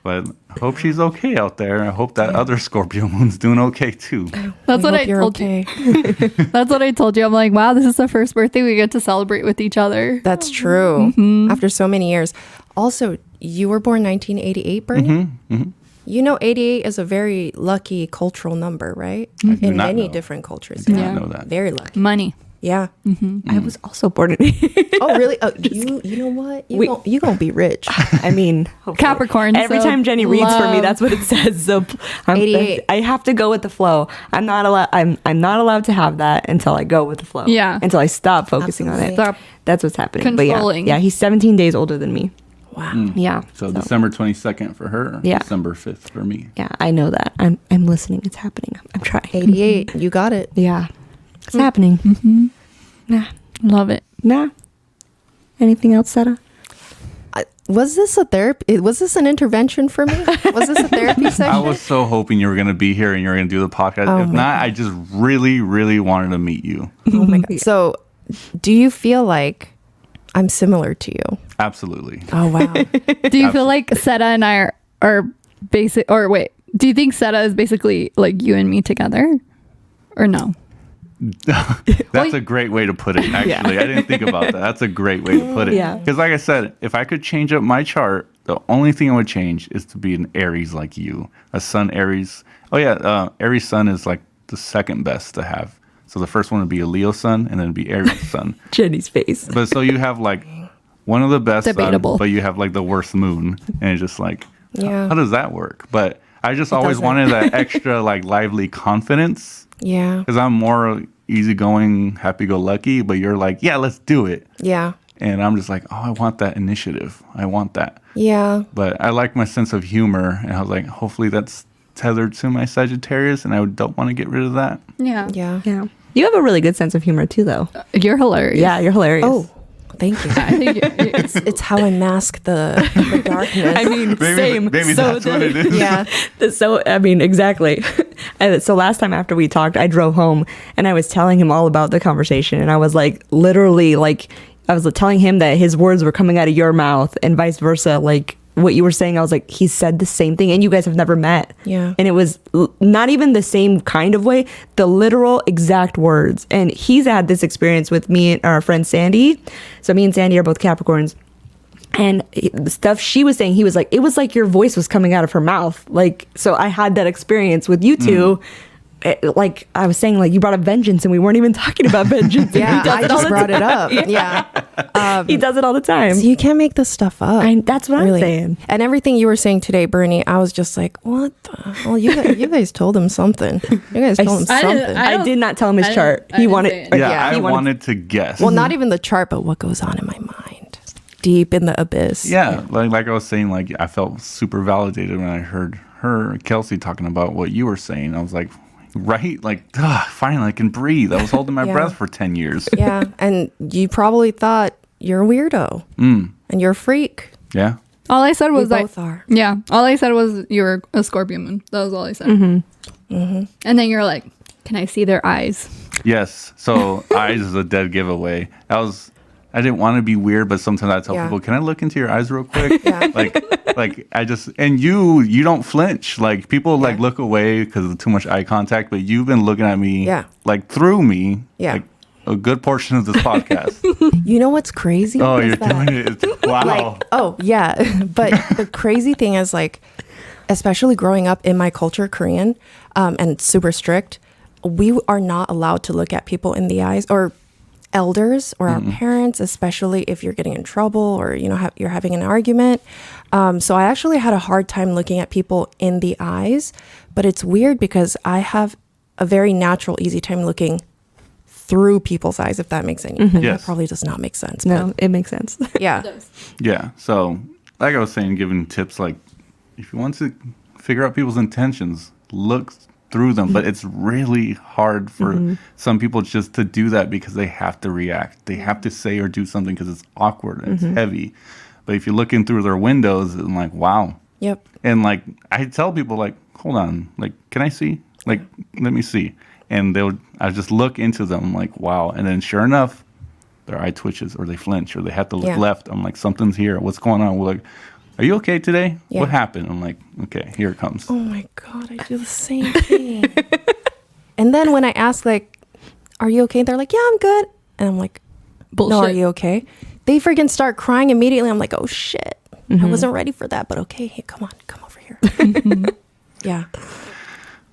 But I hope she's okay out there. I hope that other Scorpio moon's doing okay too. That's what I You're told you. okay. That's what I told you. I'm like, wow, this is the first birthday we get to celebrate with each other. That's true. Mm-hmm. After so many years. Also, you were born 1988, Bernie? Mm-hmm. You know, 88 is a very lucky cultural number, right? I do In not many know. different cultures. I did Yeah. not know that. Very lucky. Money. Yeah. I was also born in. Oh, really? Oh, you know what? You gonna be rich. I mean, hopefully. Capricorn. Every so time Jenny reads for me, love. that's what it says. So 88. I have to go with the flow. I'm not allowed. I'm not allowed to have that until I go with the flow. Yeah. Until I stop focusing on Absolutely. it. Stop That's what's happening. controlling. But yeah, he's 17 days older than me. Wow. Yeah. So December 22nd for her, Yeah. December 5th for me. Yeah, I know that. I'm listening. It's happening. I'm trying. 88. You got it. Yeah, it's happening. Mm-hmm. Nah, Love it. nah. Anything else, Saera? Was this a therapy? Was this an intervention for me? Was this a therapy I session? was so hoping you were going to be here and you were going to do the podcast. Oh if my not, I just really, really wanted to meet you. Oh my God. So, do you feel like I'm similar to you? Absolutely. Oh, wow. Do you feel like Seta and I are basic, or wait, do you think Seta is basically like you and me together? Or no? That's a great way to put it, actually. I didn't think about that. That's a great way to put it. Yeah. Because like I said, if I could change up my chart, the only thing I would change is to be an Aries like you. A Sun Aries. Oh, yeah. Aries Sun is like the second best to have. So the first one would be a Leo Sun and then be Aries Sun. Jenny's face. But so you have like one of the best sun, Debatable. but you have like the worst moon. And it's just like, Yeah. how does that work? But I just always doesn't. wanted that extra like lively confidence. Yeah. Because I'm more easygoing, happy-go-lucky, but you're like, yeah, let's do it. Yeah. And I'm just like, oh, I want that initiative. I want that. Yeah. But I like my sense of humor, and I was like, hopefully that's tethered to my Sagittarius, and I don't want to get rid of that. Yeah. Yeah. Yeah. You have a really good sense of humor too, though. You're hilarious. Yeah, you're hilarious. Oh, thank you. I think It's how I mask the darkness. I mean, same. Maybe So that's what it is. yeah. So, I mean, exactly. And so last time after we talked, I drove home and I was telling him all about the conversation. And I was like, literally, like, I was telling him that his words were coming out of your mouth and vice versa. Like, what you were saying, I was like, he said the same thing and you guys have never met. Yeah. And it was not even the same kind of way, the literal exact words. And he's had this experience with me and our friend Sandy. So me and Sandy are both Capricorns. And the stuff she was saying, he was like, it was like your voice was coming out of her mouth. Like, so I had that experience with you two. Like I was saying, like you brought up vengeance and we weren't even talking about vengeance. Yeah. He does I it all just the brought it time. up. Yeah. He does it all the time. So you can't make this stuff up. That's what I'm saying. And everything you were saying today, Bernie, I was just like, what the? Well, you guys told him something. You guys told him I didn't- something. I I did not tell him his I chart. didn't- I He didn't wanted. say it. Yeah, Yeah, I he wanted to guess. well, not even the chart, but what goes on in my mind, deep in the abyss. Yeah, like I was saying, like I felt super validated when I heard her, Kelsey, talking about what you were saying. I was like, right? Like, finally I can breathe. I was holding my Yeah. breath for 10 years. Yeah. And you probably thought you're a weirdo and you're a freak. Yeah. all I said was We like, both are. yeah, all I said was you were a Scorpio moon. That was all I said. And then you're like, can I see their eyes? Yes. So eyes is a dead giveaway. I didn't want to be weird, but sometimes I tell Yeah. people, can I look into your eyes real quick? Yeah. Like I just, and you don't flinch. Like people like look away because of too much eye contact, but you've been looking at me Yeah. like through me. Yeah. Like a good portion of this podcast. You know what's crazy? Oh, is you're that, doing it. Wow. Like, oh, yeah. But the crazy thing is, like, especially growing up in my culture, Korean, and super strict, we are not allowed to look at people in the eyes, or elders or our parents, especially if you're getting in trouble or, you know, you're having an argument. So I actually had a hard time looking at people in the eyes, but it's weird because I have a very natural, easy time looking through people's eyes, if that makes any sense. Yes. That probably does not make sense. No, it makes sense. But yeah. Yeah. So, like I was saying, giving tips like if you want to figure out people's intentions, look through them. But it's really hard for some people just to do that because they have to react. They have to say or do something because it's awkward and it's heavy. But if you're looking through their windows, I'm like, wow. Yep. And like I tell people, like, hold on, like, can I see? Like, let me see. And I just look into them, like, wow. And then sure enough, their eye twitches or they flinch or they have to look left. I'm like, something's here. What's going on? We're like, are you okay today? Yeah. What happened? I'm like, okay, here it comes. Oh my God, I do the same thing. And then when I ask, like, are you okay? They're like, yeah, I'm good. And I'm like, Bullshit. no, are you okay? They freaking start crying immediately. I'm like, oh shit. I wasn't ready for that, but okay, hey, come over here. Yeah.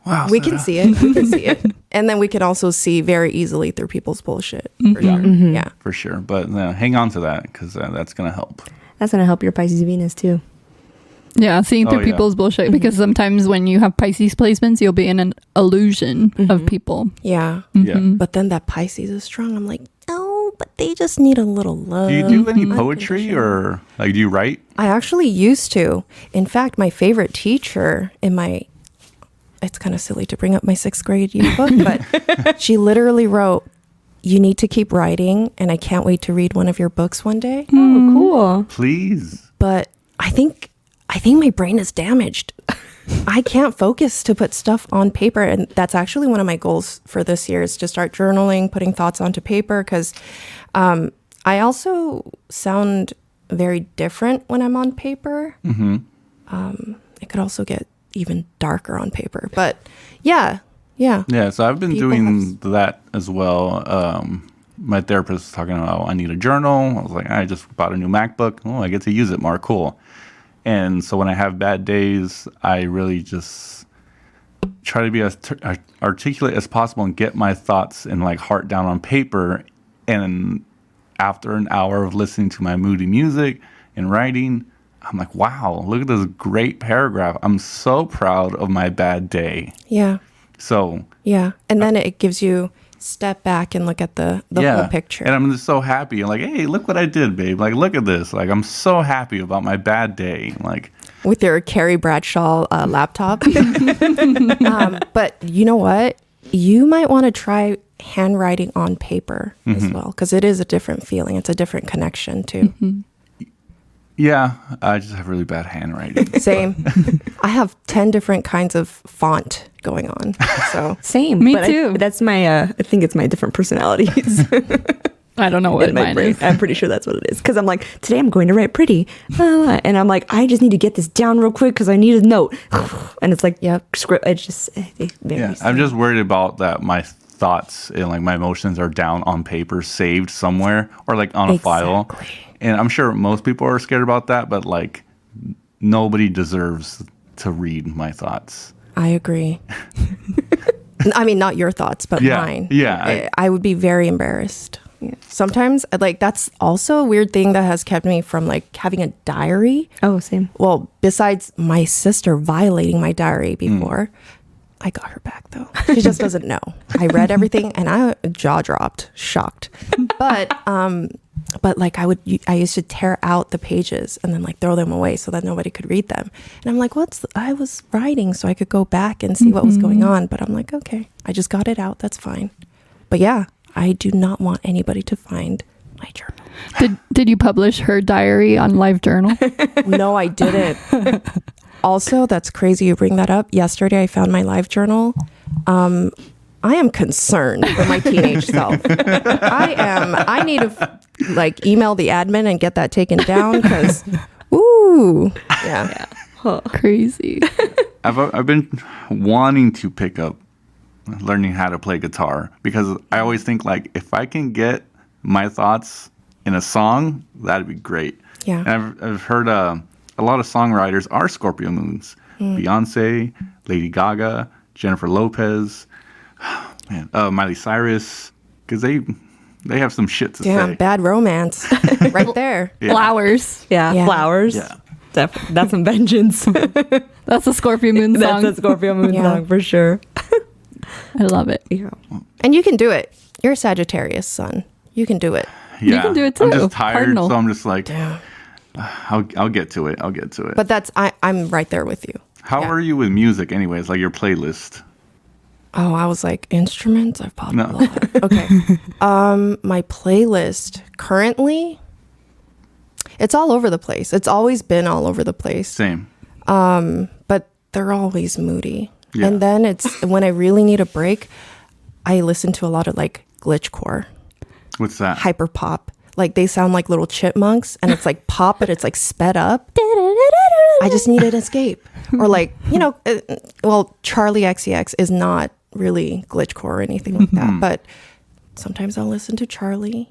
Wow. We can see it. We can see it. And then we can also see very easily through people's bullshit. For sure. Yeah. For sure. But hang on to that because that's going to help. That's going to help your Pisces Venus too. Yeah, seeing through Oh, yeah. people's bullshit, because sometimes when you have Pisces placements, you'll be in an illusion of people. Yeah. Yeah. But then that Pisces is strong. I'm like, oh, but they just need a little love. Do you do any poetry or like do you write? I actually used to. In fact, my favorite teacher it's kind of silly to bring up my 6th grade yearbook, but she literally wrote, you need to keep writing, and I can't wait to read one of your books one day. Oh, cool. Please. But I think my brain is damaged. I can't focus to put stuff on paper, and that's actually one of my goals for this year is to start journaling, putting thoughts onto paper, because I also sound very different when I'm on paper. It could also get even darker on paper, but yeah. Yeah, so I've been People doing that as well. My therapist was talking about I need a journal. I was like, I just bought a new MacBook. Oh, I get to use it more. Cool. And so when I have bad days, I really just try to be as articulate as possible and get my thoughts and like heart down on paper. And after an hour of listening to my moody music and writing, I'm like, wow, look at this great paragraph. I'm so proud of my bad day. Yeah. So Yeah. And then it gives you step back and look at the whole picture. And I'm just so happy. I'm like, hey, look what I did, babe. Like, look at this. Like, I'm so happy about my bad day. Like, with your Carrie Bradshaw laptop. But you know what? You might want to try handwriting on paper as well, because it is a different feeling. It's a different connection too. yeah, I just have really bad handwriting. Same. I have 10 different kinds of font going on. So Same. Me but too. That's my, I think it's my different personalities I don't know what in my mine brain. is. I'm pretty sure that's what it is. Because I'm like, today I'm going to write pretty. And I'm like, I just need to get this down real quick because I need a note. And it's like, script. It's just, Yeah, I'm just worried about that. My thoughts and like my emotions are down on paper, saved somewhere, or like on a file. And I'm sure most people are scared about that, but like nobody deserves to read my thoughts. I agree. I mean, not your thoughts, but Yeah, mine. yeah, I would be very embarrassed. Sometimes, like, that's also a weird thing that has kept me from like having a diary. Oh, same. Well, besides my sister violating my diary before, I got her back though. She just doesn't know. I read everything and I jaw dropped, shocked. But like I used to tear out the pages and then like throw them away so that nobody could read them. And I'm like, I was writing so I could go back and see what was going on. But I'm like, okay, I just got it out. That's fine. But yeah, I do not want anybody to find my journal. Did you publish her diary on LiveJournal? No, I didn't. Also, that's crazy you bring that up. Yesterday, I found my live journal. I am concerned for my teenage self. I need to like email the admin and get that taken down because, ooh, yeah. Crazy. I've been wanting to pick up learning how to play guitar because I always think like if I can get my thoughts in a song, that'd be great. Yeah. And I've heard a lot of songwriters are Scorpio moons. Beyonce, Lady Gaga, Jennifer Lopez, man, Miley Cyrus, because they have some shit to Damn, say. Bad Romance. Right there. Yeah. Flowers. Yeah, Yeah. Flowers. Yeah. That's some vengeance. That's a Scorpio Moon That's song. a Scorpio Moon Yeah. song for sure. I love it. Yeah. And you can do it. You're a Sagittarius, son. You can do it. Yeah. can do it I'm too. just tired, Cardinal. so I'm just like, Yeah. I'll get to it. I'll get to it. But I'm right there with you. How yeah. are you with music, anyways? Like your playlist? Oh, I was like, instruments? I've bought No. a lot. Okay. My playlist currently, it's all over the place. It's always been all over the place. Same. But they're always moody. Yeah. And then it's when I really need a break, I listen to a lot of like glitchcore, What's that? hyper pop. Like they sound like little chipmunks and it's like pop, but it's like sped up. I just need an escape. Or like, well, Charlie XCX is not really glitchcore or anything like that, but sometimes I'll listen to Charlie,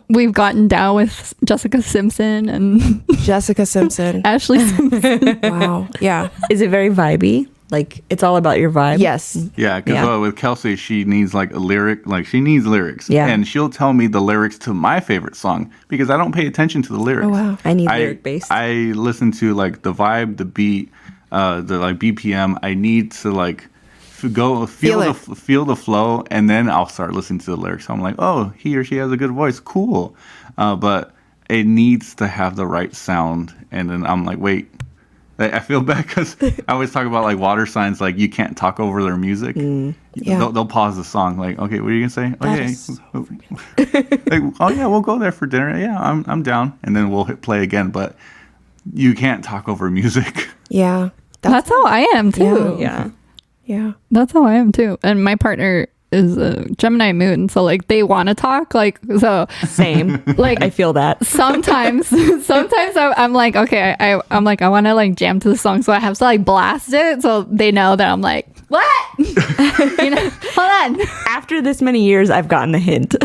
We've gotten down with Jessica Simpson and Jessica Simpson. Ashley Simpson. Wow. Yeah. Is it very vibey? Like it's all about your vibe. Yes. Yeah, because Yeah. with Kelsey, she needs like a lyric. Like she needs lyrics. Yeah. And she'll tell me the lyrics to my favorite song because I don't pay attention to the lyrics. Oh, wow. I need lyric based. I listen to like the vibe, the beat, the like BPM. I need to like feel the flow, and then I'll start listening to the lyrics. So I'm like, oh, he or she has a good voice, cool. But it needs to have the right sound, and then I'm like, wait. I feel bad because I always talk about like water signs, like you can't talk over their music. Yeah. They'll pause the song, like, okay, what are you gonna say? That Okay, is like, oh yeah, we'll go there for dinner. Yeah, I'm down, and then we'll hit play again. But you can't talk over music. Yeah. That's how I am too. Yeah. Yeah. That's how I am too. And my partner is a Gemini moon, so like they want to talk, like so. Same. Like I feel that. sometimes I'm like, okay, I'm like, I want to like jam to the song, so I have to like blast it so they know that I'm like, what? Hold on. After this many years, I've gotten a hint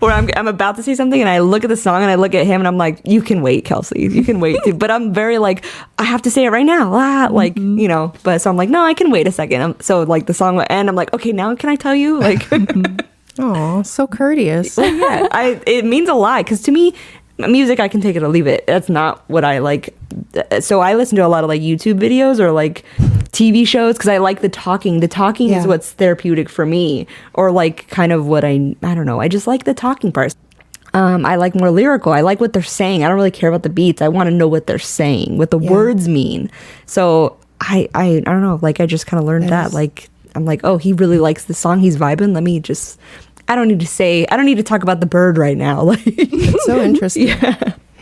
where I'm about to say something and I look at the song and I look at him and I'm like, you can wait, Kelsey. You can wait too. But I'm very like, I have to say it right now. But so I'm like, no, I can wait a second. So like the song will end. I'm like, okay, now can I tell you? Like, Oh, so courteous. yeah, it means a lot because to me, music, I can take it or leave it. That's not what I like. So I listen to a lot of like YouTube videos or like TV shows because I like the talking. The talking Yeah. is what's therapeutic for me, or like kind of what I don't know. I just like the talking part. I like more lyrical. I like what they're saying. I don't really care about the beats. I want to know what they're saying, what the words mean. So I don't know. Like I just kind of learned that. Like I'm like, oh, he really likes the song. He's vibing. Let me just. I don't need to talk about the bird right now. Like It's so interesting.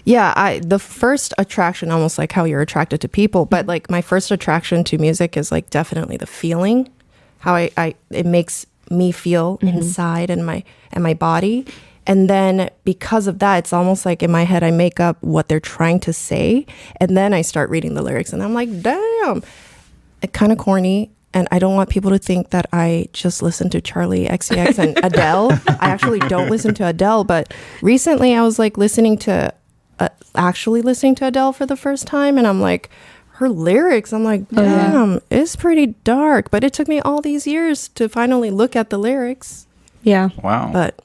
Yeah, the first attraction, almost like how you're attracted to people, but like my first attraction to music is like definitely the feeling, how it makes me feel inside and my body. And then because of that, it's almost like in my head, I make up what they're trying to say. And then I start reading the lyrics and I'm like, damn, it kind of corny. And I don't want people to think that I just listen to Charlie XCX and Adele. I actually don't listen to Adele, but recently I was like actually listening to Adele for the first time, and I'm like, her lyrics, I'm like, damn, it's pretty dark. But it took me all these years to finally look at the lyrics. yeah. Wow. But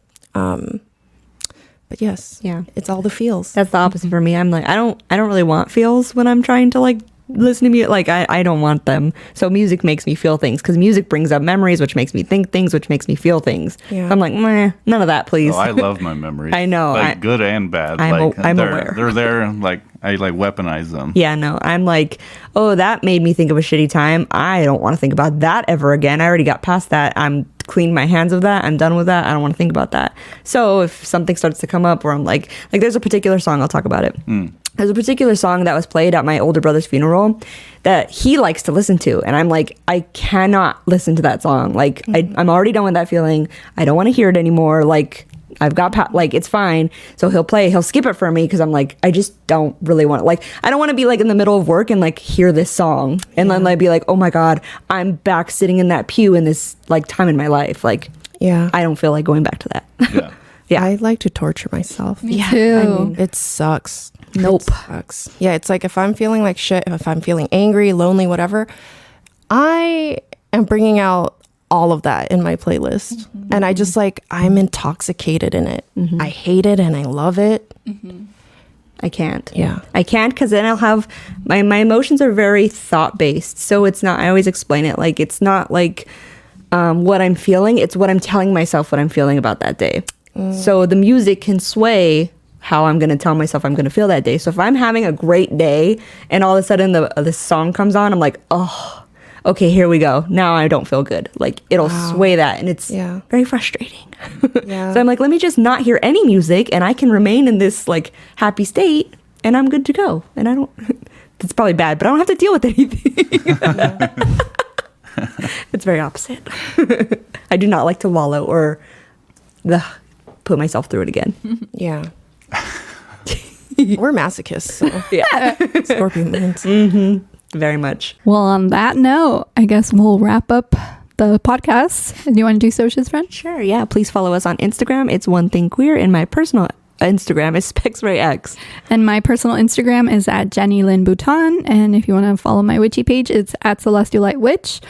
yes, Yeah. it's all the feels. That's the opposite for me. I'm like, I don't really want feels when I'm trying to like listen to music. Like I don't want them. So music makes me feel things because music brings up memories, which makes me think things, which makes me feel things. Yeah. So I'm like, meh, none of that, please. Oh, I love my memories. I know, like good and bad. I'm they're, aware. They're there. Like I like weaponize them. Yeah, no, I'm like, oh, that made me think of a shitty time. I don't want to think about that ever again. I already got past that. I'm cleaned my hands of that. I'm done with that. I don't want to think about that. So if something starts to come up where I'm like there's a particular song, I'll talk about it. There's a particular song that was played at my older brother's funeral that he likes to listen to. And I'm like, I cannot listen to that song. Like, I'm already done with that feeling. I don't want to hear it anymore. Like, I've got, it's fine. So he'll skip it for me because I'm like, I just don't really want to, like, I don't want to be like in the middle of work and like hear this song. And then I'd be like, oh my God, I'm back sitting in that pew in this like time in my life. Like, Yeah. I don't feel like going back to that. Yeah. Yeah. I like to torture myself. Me too. It sucks. Nope. Sucks. Yeah, it's like if I'm feeling like shit, if I'm feeling angry, lonely, whatever, I am bringing out all of that in my playlist. And I just like, I'm intoxicated in it. I hate it and I love it. I can't. Yeah. I can't because then I'll have my emotions are very thought based. So it's not, I always explain it like it's not like what I'm feeling, it's what I'm telling myself what I'm feeling about that day. So the music can sway how I'm going to tell myself I'm going to feel that day. So if I'm having a great day and all of a sudden the song comes on, I'm like, oh, okay, here we go. Now I don't feel good. Like it'll sway that and it's very frustrating. So I'm like, let me just not hear any music and I can remain in this like happy state and I'm good to go. And I don't, it's probably bad, but I don't have to deal with anything. It's very opposite. I do not like to wallow or put myself through it again. Yeah. We're masochists. So. Yeah. Scorpio Moons. Very much. Well, on that note, I guess we'll wrap up the podcast. Do you want to do socials, friend? Sure, yeah. Please follow us on Instagram. It's One Thing Queer. And my personal Instagram is SpexRayX. And my personal Instagram is at Jenny Lynn Bouton. And if you want to follow my witchy page, it's at Celestial Light Witch.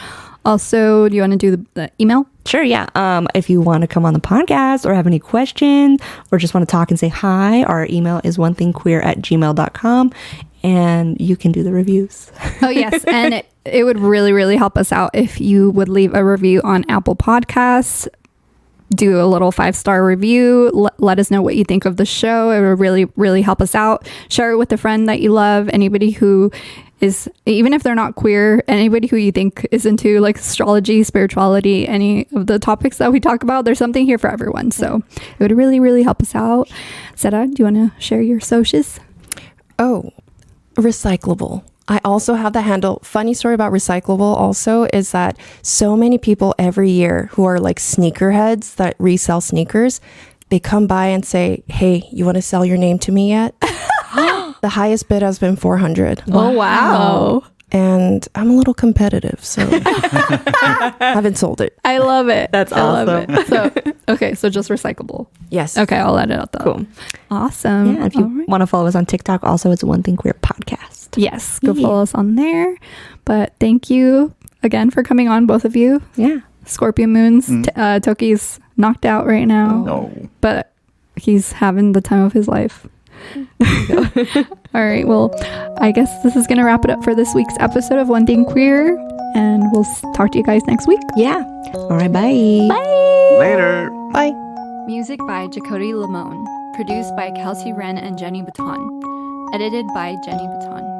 Also, do you want to do the email? Sure, yeah. If you want to come on the podcast or have any questions or just want to talk and say hi, our email is onethingqueer@gmail.com. And you can do the reviews. Oh, yes. And it would really, really help us out if you would leave a review on Apple Podcasts. Do a little 5-star review. Let us know what you think of the show. It would really, really help us out. Share it with a friend that you love. Anybody who is, even if they're not queer, anybody who you think is into like astrology, spirituality, any of the topics that we talk about, there's something here for everyone. So it would really, really help us out. Saera, do you want to share your socials? Oh, recyclable. I also have the handle. Funny story about recyclable also is that so many people every year who are like sneakerheads that resell sneakers, they come by and say, hey, you want to sell your name to me yet? The highest bid has been 400. Oh, wow. And I'm a little competitive, so I haven't sold it. I love it. That's I love awesome. it. So, okay, so just recyclable. Yes. Okay, I'll let it out though. Cool. Awesome. Yeah, if you All right. want to follow us on TikTok, also it's One Thing Queer Podcast. Yes, go follow us on there. But thank you again for coming on, both of you. Yeah. Scorpio Moon's Toki's knocked out right now, No. but he's having the time of his life. All right, well, I guess this is going to wrap it up for this week's episode of One Thing Queer, and we'll talk to you guys next week. Yeah. All right, bye. Bye. Later. Bye. Music by Jacody Lamone. Produced by Kelsey Wren and Jenny Baton. Edited by Jenny Baton.